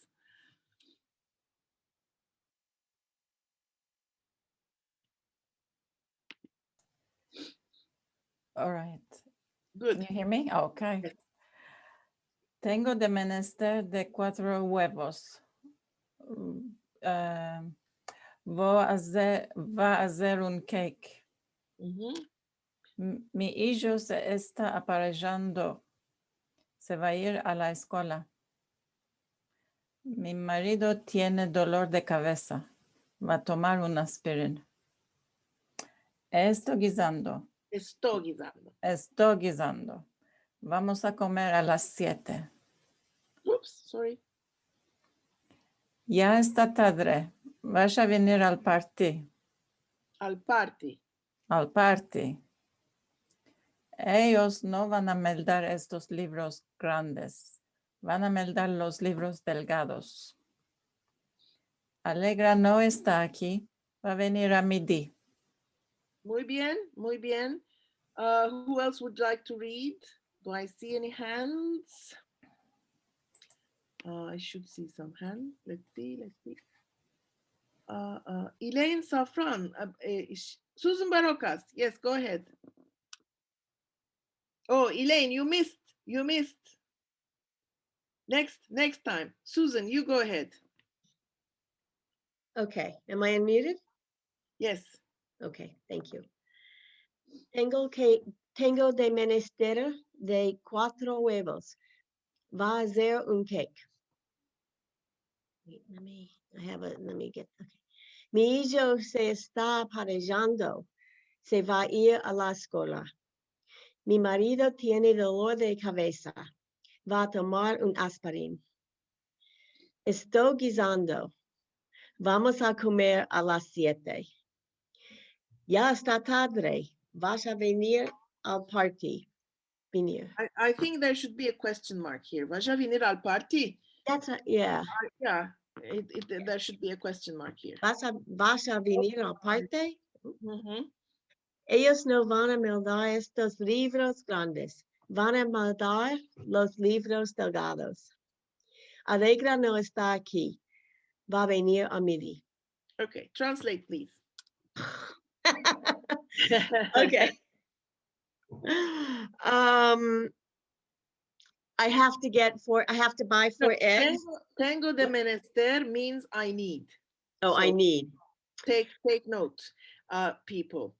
All right. Good. Can you hear me? Okay. Yes. Tengo de menester de 4 huevos. Va a hacer un cake. Mi hijo se está aparejando. Se va a ir a la escuela. Mi marido tiene dolor de cabeza. Va a tomar un aspirin. Estoy guisando. Vamos a comer a las 7. Oops, sorry. Ya está tarde. ¿Vas a venir al party? Al party. Al party. Ellos no van a meldar estos libros grandes. Van a meldar los libros delgados. Alegra no está aquí. Va a venir a midi. Muy bien, muy bien. Who else would like to read? Do I see any hands? I should see some hands. Let's see. Elaine Safran. Susan Barocas. Yes, go ahead. Oh, Elaine, you missed. Next time. Susan, you go ahead. Okay, am I unmuted? Yes. Okay, thank you. Tengo de menester de 4 huevos. Va a hacer un cake. Wait, let me get, okay. Mi hijo se está aparejando. Se va a ir a la escuela. Mi marido tiene dolor de cabeza. Va a tomar un aspirin. Estoy guisando. Vamos a comer a las 7. Ya está tarde. Vas a venir al party. Venir. I think there should be a question mark here. Vas a venir al party? Yeah. Yeah, there should be a question mark here. Vas a venir al party? Ellos no van a meldar estos libros grandes. Van a meldar los libros delgados. Alegra no está aquí. Va a venir a midi. Okay, translate, please. Okay. I have to buy 4 eggs. Tengo de menester means I need. Oh, so I need. Take note, people.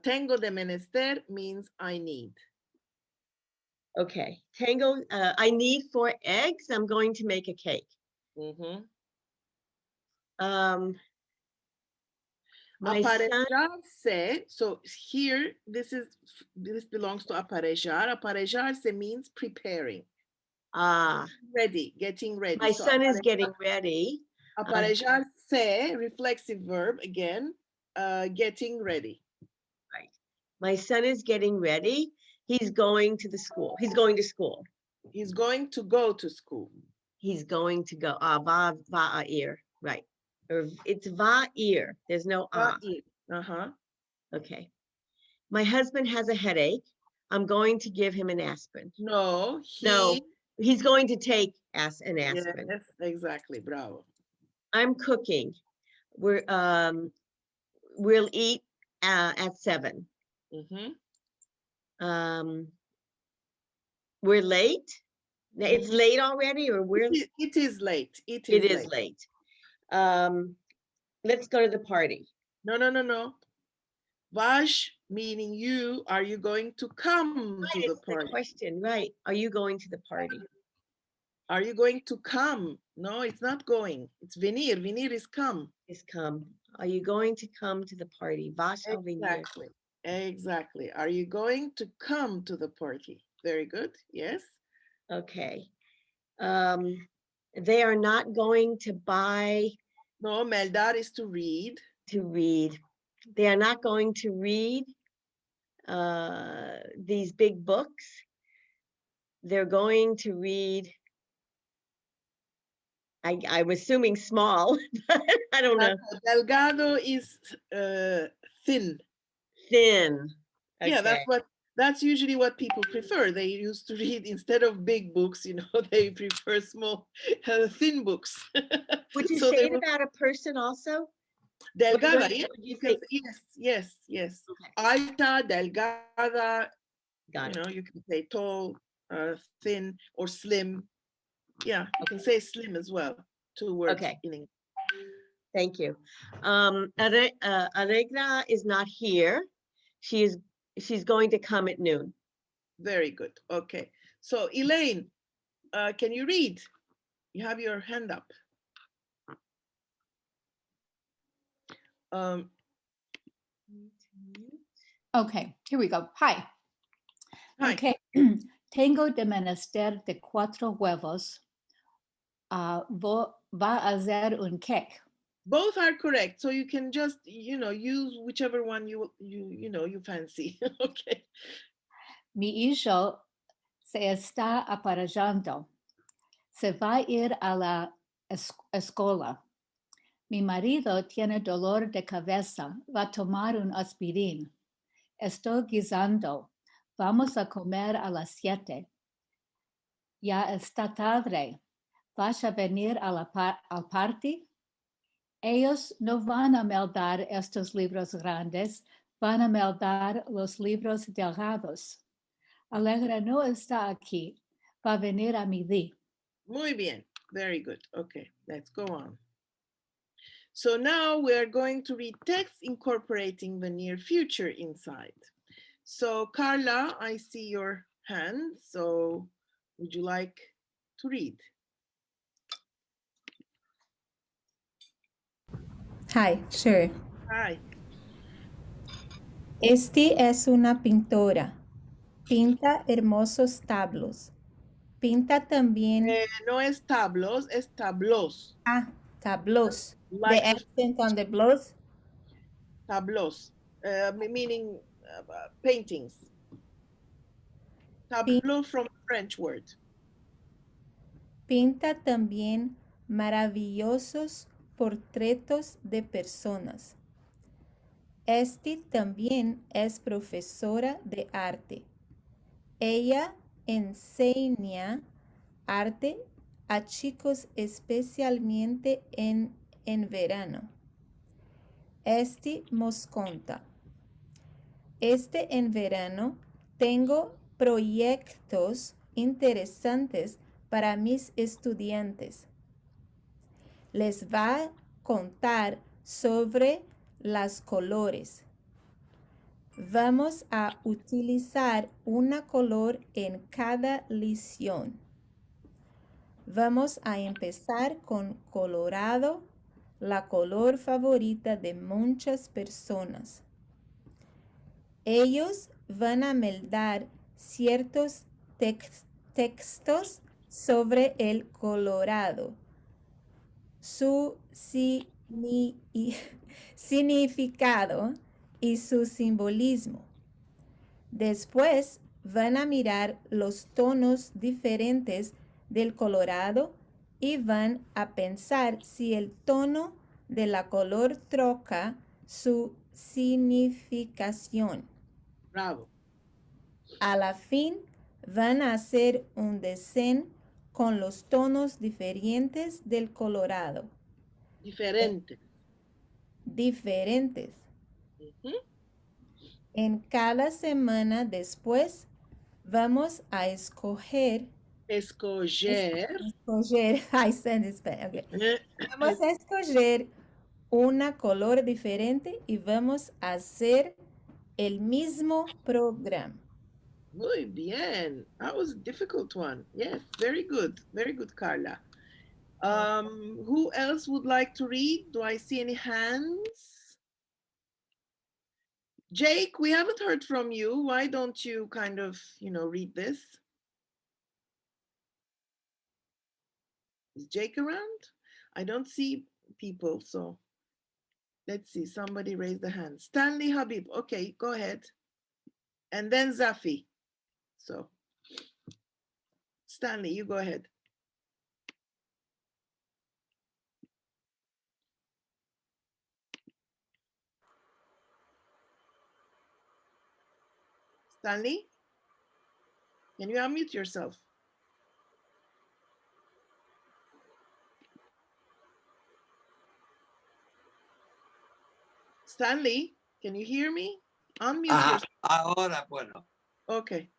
Tengo de menester means I need. Okay. I need 4 eggs. I'm going to make a cake. My son, Aparejarse, so here, this belongs to aparejar. Aparejarse means preparing. Ready, getting ready. my So son is getting ready. aparejarse, reflexive verb again, getting ready. Right. My son is getting ready. He's going to the school. He's going to school. He's going to go to school. He's going to go. Va a ir. Right. Or it's va ir. There's no Uh-huh. Okay. My husband has a headache. I'm going to give him an aspirin. No, he's going to take an aspirin. Yes, exactly. Bravo. I'm cooking. We'll eat at 7. We're late. It's late already, or it is late. It is late. Let's go to the party. No. Vais, meaning you, are you going to come to the party? The question, right? Are you going to the party? Are you going to come? No, it's not going. It's venir. Venir is come. Is come. Are you going to come to the party? Vas a venir. Exactly. Are you going to come to the party? Very good. Yes. Okay. They are not going to buy. No, meldar is to read. To read. They are not going to read these big books. They're going to read, I'm assuming small, but I don't know. Delgado is thin. Thin. Okay. Yeah, that's usually what people prefer. They used to read, instead of big books, they prefer small, thin books. Would you say it about a person also? Delgada, yes. Okay. Alta, delgada. You can say tall, thin, or slim. Yeah, you can say slim as well. 2 words in English. Thank you. Allegra is not here. She's going to come at noon. Very good. Okay. So Elaine, can you read? You have your hand up. Okay, here we go. Hi. Okay. Tengo de menester de 4 huevos. Va a hacer un cake. Both are correct. So you can just, use whichever one you fancy. Okay. Mi hijo se está aparejando. Se va a ir a la escuela. Mi marido tiene dolor de cabeza. Va a tomar un aspirín. Estoy guisando. Vamos a comer a las 7. Ya está tarde. ¿Vas a venir al party? Ellos no van a meldar estos libros grandes, van a meldar los libros delgados. Allegra no está aquí. Va a venir a midi. Muy bien. Very good. Okay, let's go on. So now we are going to read text incorporating the near future inside. So Carla, I see your hand. So would you like to read? Hi, sure. Hi. Esti es una pintora. Pinta hermosos tablos. Pinta también. No es tablos, es tablos. Ah, tablos. Like the accent on the blows? Tablos, meaning paintings. Tableau from French word. Pinta también maravillosos portretos de personas. Esti también es profesora de arte. Ella enseña arte a chicos especialmente en verano. Esti nos conta. En verano tengo proyectos interesantes para mis estudiantes. Les va a contar sobre los colores. Vamos a utilizar una color en cada lección. Vamos a empezar con colorado, la color favorita de muchas personas. Ellos van a mandar ciertos textos sobre el colorado, su significado y su simbolismo. Después van a mirar los tonos diferentes del colorado y van a pensar si el tono de la color troca su significación. Bravo. A la fin van a hacer un desén con los tonos diferentes del colorado. Diferente. Diferentes. En cada semana después vamos a escoger. Escoger. I said this bad. Okay. Vamos a escoger una color diferente y vamos a hacer el mismo programa. Muy bien. That was a difficult one. Yes, very good. Very good, Carla. Who else would like to read? Do I see any hands? Jake, we haven't heard from you. Why don't you kind of, read this? Is Jake around? I don't see people, so let's see. Somebody raise the hand. Stanley Habib. Okay, go ahead. And then Zafi. So, Stanley, you go ahead. Stanley, can you unmute yourself? Stanley, can you hear me? Unmute yourself. Ahora, bueno. Okay.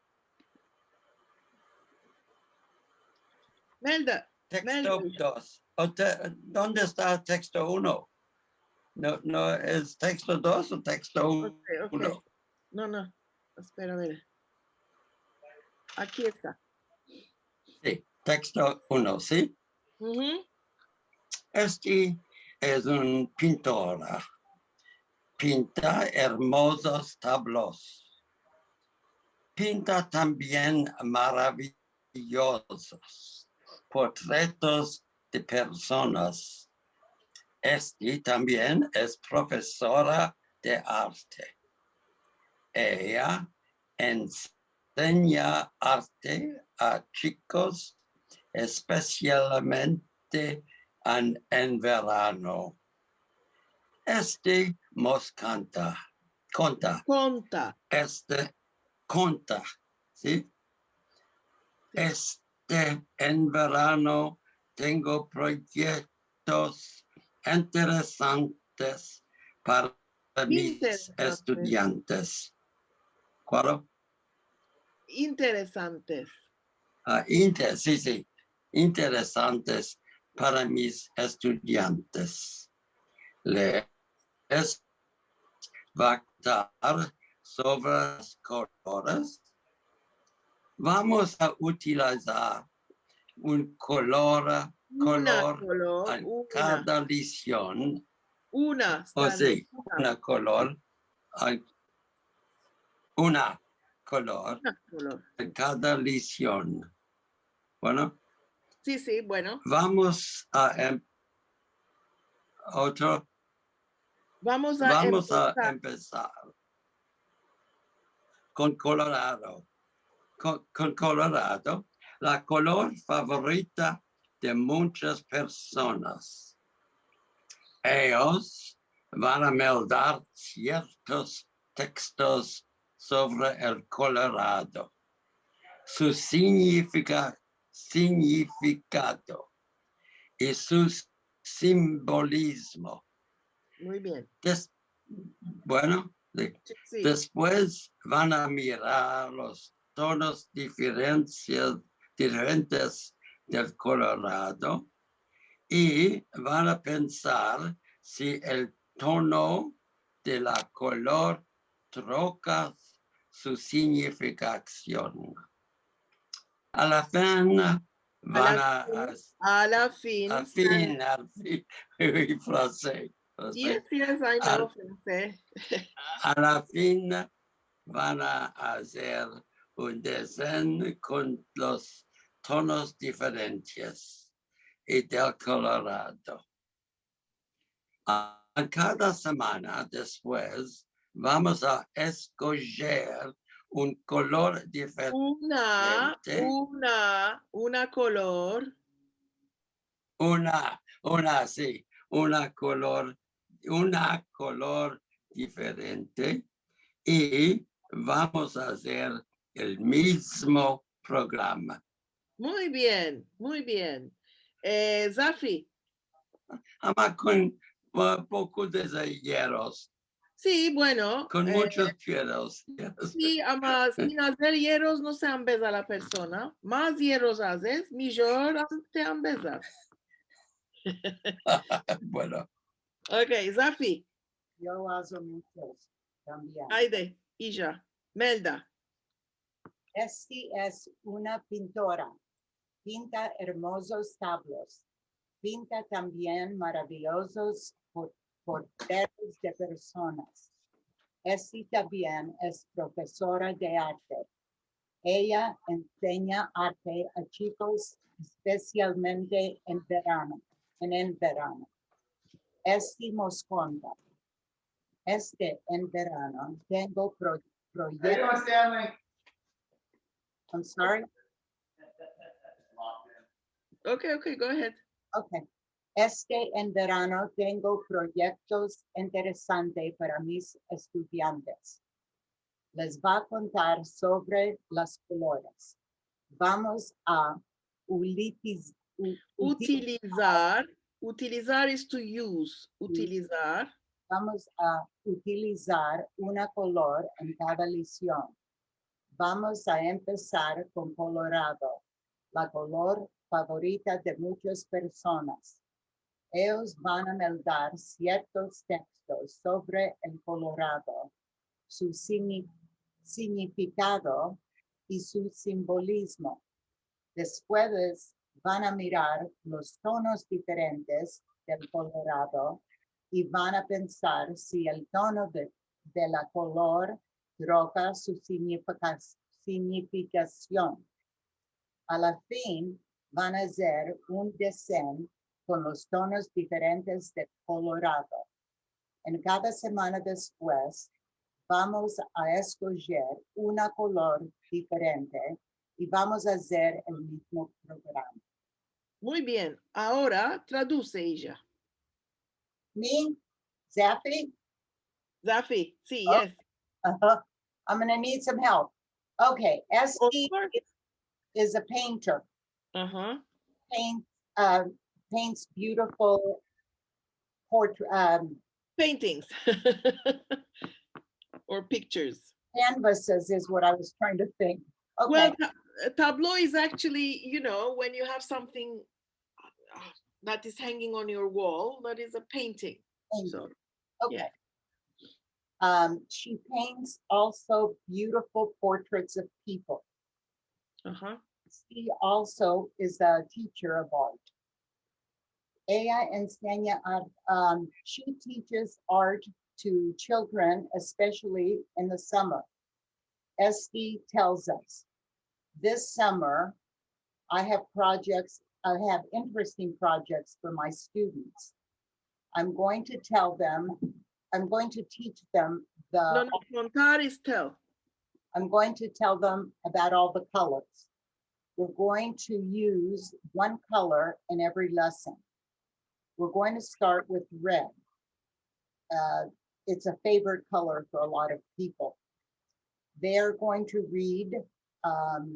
Melda. Texto 2. ¿Dónde está texto 1? No, ¿es texto 2 o texto 1? Okay. No. Espera, a ver. Aquí está. Sí, texto 1, ¿sí? Este es un pintor. Pinta hermosos tablos. Pinta también maravillosos portretos de personas. Este también es profesora de arte. Ella enseña arte a chicos, especialmente en verano. Este nos conta. Conta, ¿sí? En verano tengo proyectos interesantes para mis estudiantes. ¿Cuál? Interesantes. Sí. Interesantes para mis estudiantes. Les va a contar sobre los colores. Vamos a utilizar un color en cada lección. Una color en cada lección. Bueno. Sí, bueno. Vamos a empezar con Colorado. Con Colorado, la color favorita de muchas personas. Ellos van a mandar ciertos textos sobre el Colorado, su significado y su simbolismo. Muy bien. Después van a mirar los tonos diferentes del Colorado y van a pensar si el tono de la color troca su significación. A la fin À la fin. al fin, oui, français. Yes, yes, I know français. A la fin van a hacer un dessin con los tonos diferentes y del colorado. A cada semana después vamos a escoger un color diferente. Una color. Una color diferente y vamos a hacer el mismo programa. Muy bien, muy bien. Zafi. Ama con poco de hierros. Sí, bueno. Con muchos hierros. Sí, ama sin hacer hierros no se ambeza la persona. Más hierros haces, mejor te ambezas. Bueno. Ok, Zafi. Yo hago muchos también. Haydi, Ija. Melda. Esti es una pintora. Pinta hermosos tablos. Pinta también maravillosos portretos de personas. Esti también es profesora de arte. Ella enseña arte a chicos, especialmente en verano. Esti nos cuenta. En verano tengo proyectos. I'm sorry. Okay, go ahead. Okay. En verano tengo proyectos interesantes para mis estudiantes. Les va a contar sobre las colores. Vamos a utilizar. Utilizar is to use. Utilizar. Vamos a utilizar una color en cada lección. Vamos a empezar con colorado, la color favorita de muchas personas. Ellos van a meldar ciertos textos sobre el colorado, su significado y su simbolismo. Después van a mirar los tonos diferentes del colorado y van a pensar si el tono de la color troca su significación. A la fin, van a hacer un diseño con los tonos diferentes de colorado. En cada semana después, vamos a escoger una color diferente y vamos a hacer el mismo programa. Muy bien. Ahora traduce ella. Me? Zafi? Zafi, sí, oh. yes. I'm going to need some help. Okay, Esti is a painter. Paints beautiful paintings or pictures. Canvases is what I was trying to think. Okay. Well, tableau is actually, when you have something that is hanging on your wall, that is a painting. So, okay. Yeah. She paints also beautiful portraits of people. She also is a teacher of art. Ella enseña art. She teaches art to children, especially in the summer. Esti tells us, this summer, I have interesting projects for my students. I'm going to teach them contar is tell. I'm going to tell them about all the colors. We're going to use one color in every lesson. We're going to start with red. It's a favorite color for a lot of people. They're going to read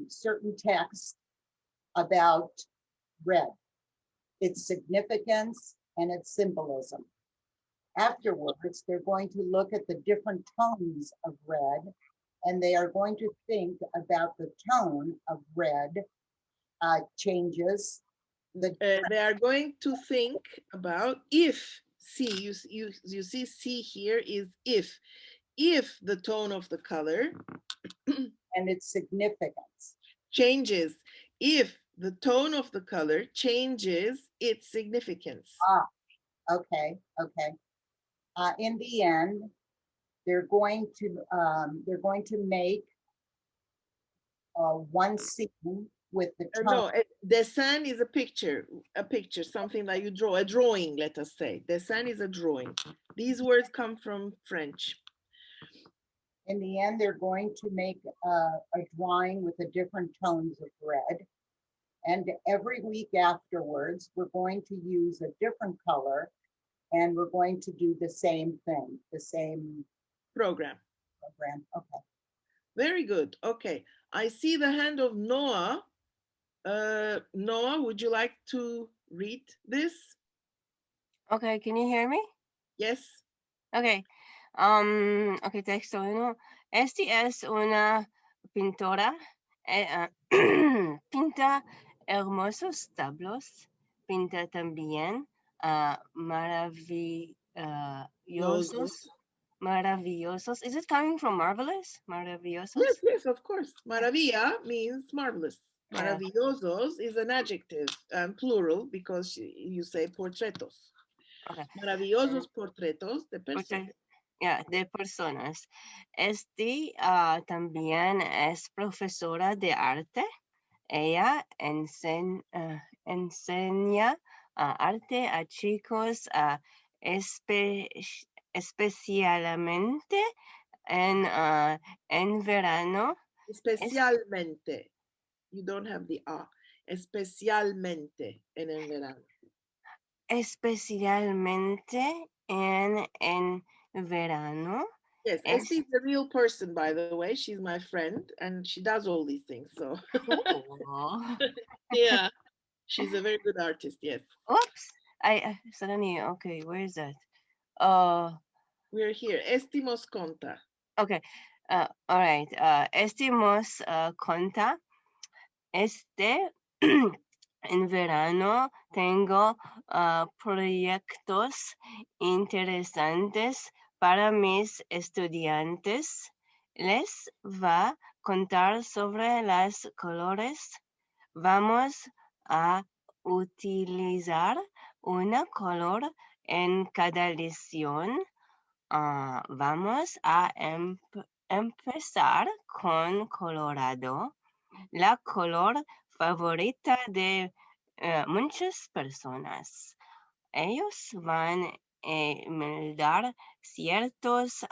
certain texts about red, its significance and its symbolism. Afterwards, they're going to look at the different tones of red, and they are going to think about the tone of red changes. They are going to think about if, see, you see C here is if the tone of the color and its significance changes, if the tone of the color changes its significance. Ah, okay, okay. In the end, they're going to make one scene with the tone. No, dessin is a picture, something that you draw, a drawing, let us say. Dessin is a drawing. These words come from French. In the end, they're going to make a drawing with the different tones of red. And every week afterwards, we're going to use a different color and we're going to do the same thing, the same program. Okay. Very good. Okay. I see the hand of Noah. Noah, would you like to read this? Okay, can you hear me? Yes. Okay. Okay, texto 1. Esti es una pintora. Pinta hermosos tablos. Pinta también maravillosos. Maravillosos. Is it coming from marvelous? Maravillosos? Yes, yes, of course. Maravilla means marvelous. Maravillosos is an adjective, plural, because you say portretos. Okay. Maravillosos portretos de personas. Yeah, de personas. Esti también es profesora de arte. Ella enseña arte a chicos especialmente en verano. Especialmente. You don't have the A. Especialmente en el verano. Especialmente en verano. Yes, Esti is a real person, by the way. She's my friend, and she does all these things. So, yeah, she's a very good artist. Yes. Oops, I suddenly okay. Where is that? We're here. Esti mos conta. Okay. All right. Esti mos conta. En verano tengo proyectos interesantes para mis estudiantes. Les va a contar sobre los colores. Vamos a utilizar un color en cada lección. Vamos a empezar con colorado. La color favorita de muchas personas. Ellos van a dar ciertos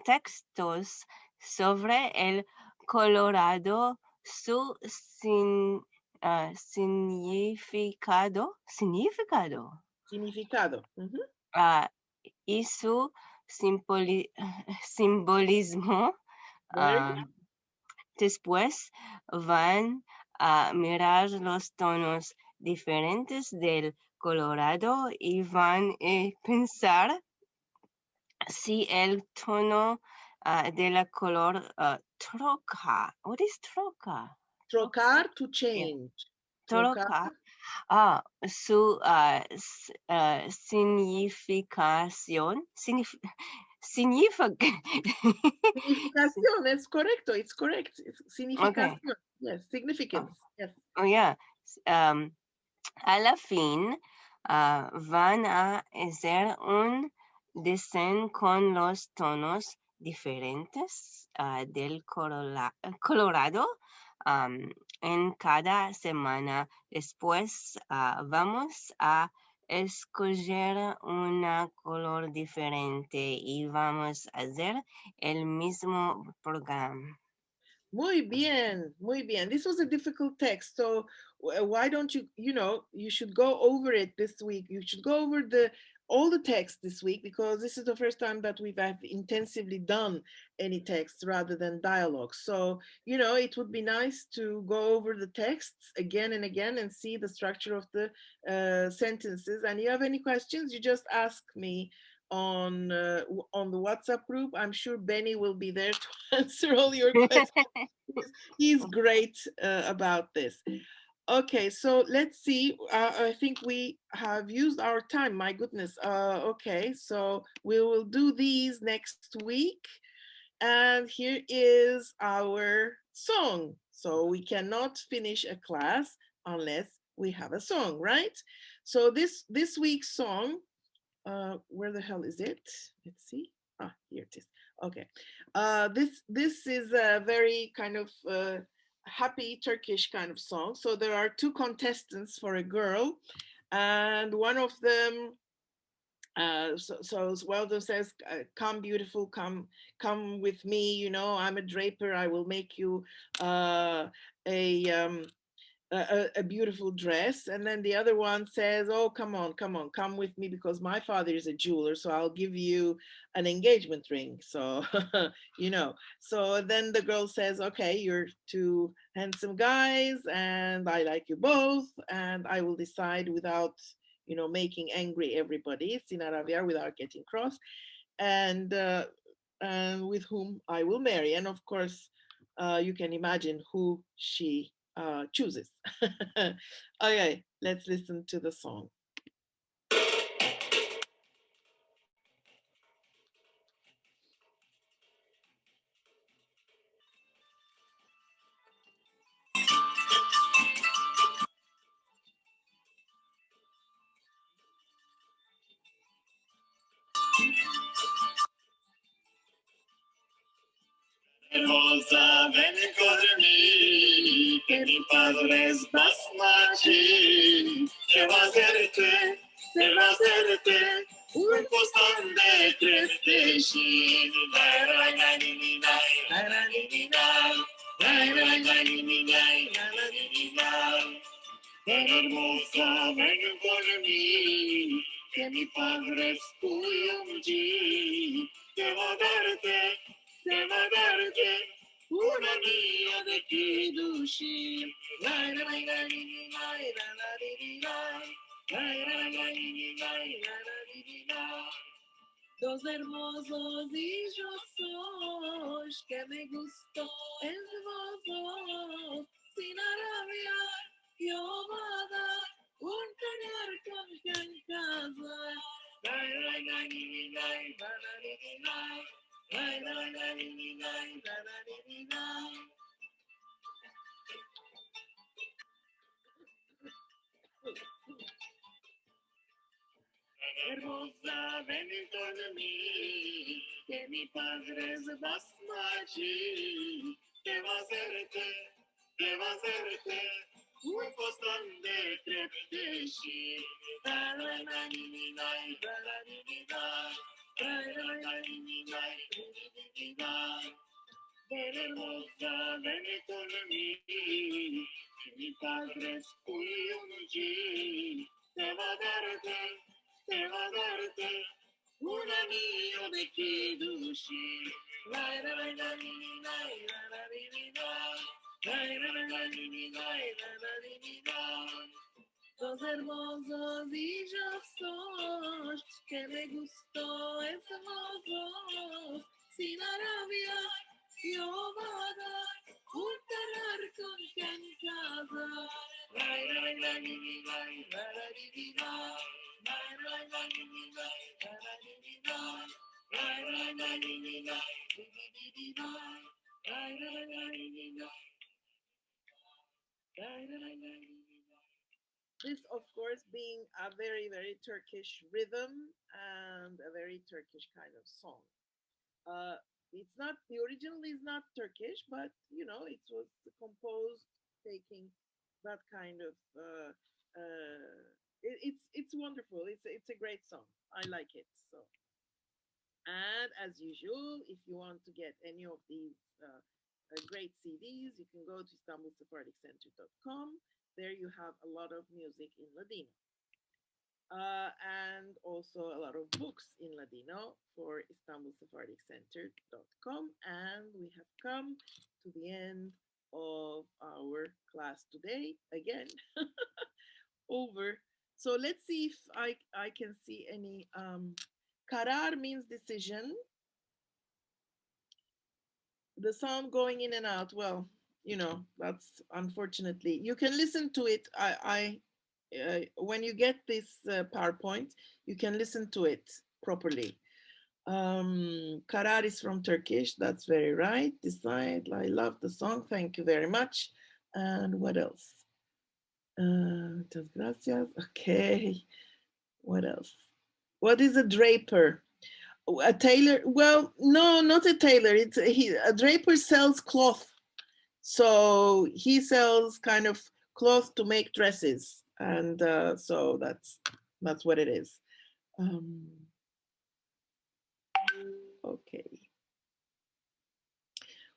textos sobre el colorado, su significado. Y su simbolismo. Después van a mirar los tonos diferentes del colorado y van a pensar si el tono de la color troca. What is troca? Trocar, to change. Troca. Su significación. Significación, es correcto. It's correct. Significación. Okay. Yes, significance. Yes. Oh, yeah. A la fin van a hacer un diseño con los tonos diferentes del colorado en cada semana. Después vamos a escoger un color diferente y vamos a hacer el mismo programa. Muy bien, muy bien. This was a difficult text, so why don't you, you should go over it this week. You should go over all the text this week, because this is the first time that we've intensively done any text rather than dialogue. So, it would be nice to go over the texts again and again and see the structure of the sentences. And you have any questions, you just ask me on the WhatsApp group. I'm sure Benny will be there to answer all your questions. He's great about this. Okay, so let's see. I think we have used our time. My goodness. Okay, so we will do these next week. And here is our song. So we cannot finish a class unless we have a song, right? So this week's song, where the hell is it? Let's see. Ah, here it is. Okay. This is a very kind of happy Turkish kind of song. So there are two contestants for a girl, and one of them, so one of them says, "Come, beautiful, come with me. You know, I'm a draper. I will make you a beautiful dress." And then the other one says, "Oh, come on, come with me, because my father is a jeweler, so I'll give you an engagement ring." So, you know, so then the girl says, "Okay, you're two handsome guys, and I like you both, and I will decide without, you know, making angry everybody, sin Arabia, without getting cross, and with whom I will marry." And of course, you can imagine who she chooses. Okay, let's listen to the song. Hermosa, ven conmigo, que mi padre es basmachi. Te va a hacerte un postón de crepteshi. Ven hermosa, ven conmigo, que mi padre es kuyumji. Te va a darte un anillo de kidushi. Dos hermosos hijos sos, que me gustó es vos, sin arabiar, yo voy a dar un cañar con quien casar. Hermosa, ven conmigo, que mi padre es basmachi. Te va a hacerte un postón de crepteshi. Ven hermosa, ven conmigo, que mi padre es kuyumji. Te va a darte un anillo de kidushi. Dos hermosos hijos sos, que me gustó es vos, sin arabiar, yo voy a dar un tener con quien casar. This, of course, being a very, very Turkish rhythm and a very Turkish kind of song. It's not, the original is not Turkish, but you know, it was composed taking that kind of. It's wonderful. It's a great song. I like it so. And as usual, if you want to get any of these great CDs, you can go to IstanbulSephardicCenter.com. There you have a lot of music in Ladino. And also a lot of books in Ladino for IstanbulSephardicCenter.com. And we have come to the end of our class today. Again, over. So let's see if I can see any. Karar means decision. The sound going in and out. Well, you know, that's unfortunately. You can listen to it. When you get this PowerPoint, you can listen to it properly. Karar is from Turkish. That's very right. Decide. I love the song. Thank you very much. And what else? Muchas gracias. Okay. What else? What is a draper? A tailor? Well, no, not a tailor. A draper sells cloth. So he sells kind of cloth to make dresses. And so that's what it is. Okay.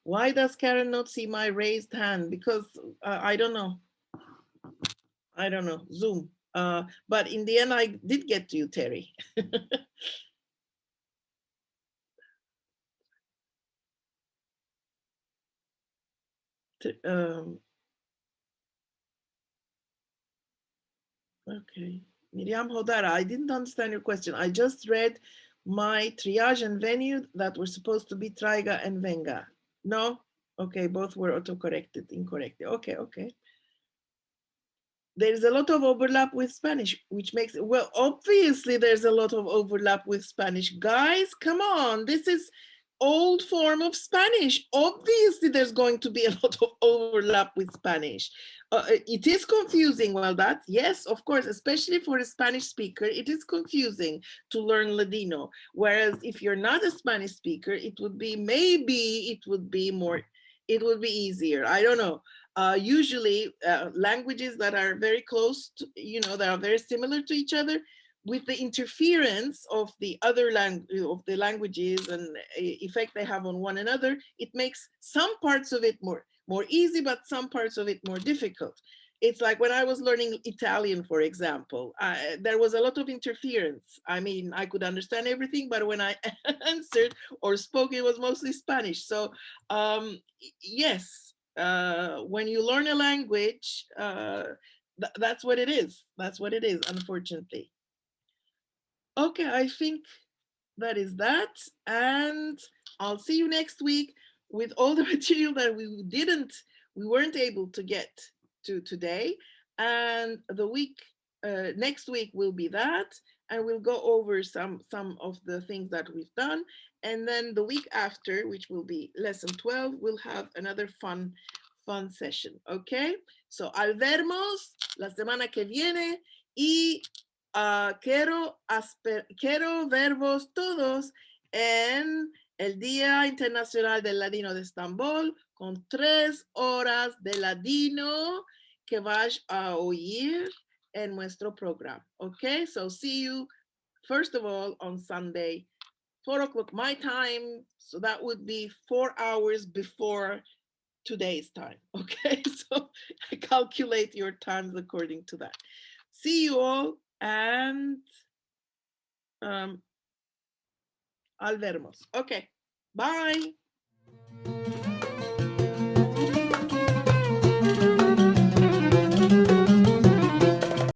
Why does Karen not see my raised hand? Because I don't know. I don't know, Zoom. But in the end, I did get to you, Terry. Okay. Miriam Hodara, I didn't understand your question. I just read my triage and venue that were supposed to be Traiga and Venga. No? Okay, both were autocorrected incorrectly. Okay, okay. There's a lot of overlap with Spanish, which makes it, well, obviously there's a lot of overlap with Spanish. Guys, come on, this is old form of Spanish. Obviously there's going to be a lot of overlap with Spanish. It is confusing, well, that, yes, of course, especially for a Spanish speaker, it is confusing to learn Ladino. Whereas if you're not a Spanish speaker, it would be, maybe it would be more, it would be easier, I don't know. Usually languages that are very close to, you know, that are very similar to each other, with the interference of the other languages and effect they have on one another, it makes some parts of it more easy, but some parts of it more difficult. It's like when I was learning Italian, for example, there was a lot of interference. I mean, I could understand everything, but when I answered or spoke, it was mostly Spanish. So yes, when you learn a language, that's what it is. That's what it is, unfortunately. Okay, I think that is that. And I'll see you next week with all the material that we weren't able to get to today. And the week, next week will be that. And we'll go over some of the things that we've done. And then the week after, which will be lesson 12, we'll have another fun session, okay? So, al vermos la semana que viene y quiero vervos todos en el Día Internacional del Ladino de Estambul con 3 horas de Ladino que vas a oír en nuestro programa. Okay, so see you first of all on Sunday, 4 o'clock my time. So that would be 4 hours before today's time. Okay, so calculate your times according to that. See you all. And al vermos. Okay, bye.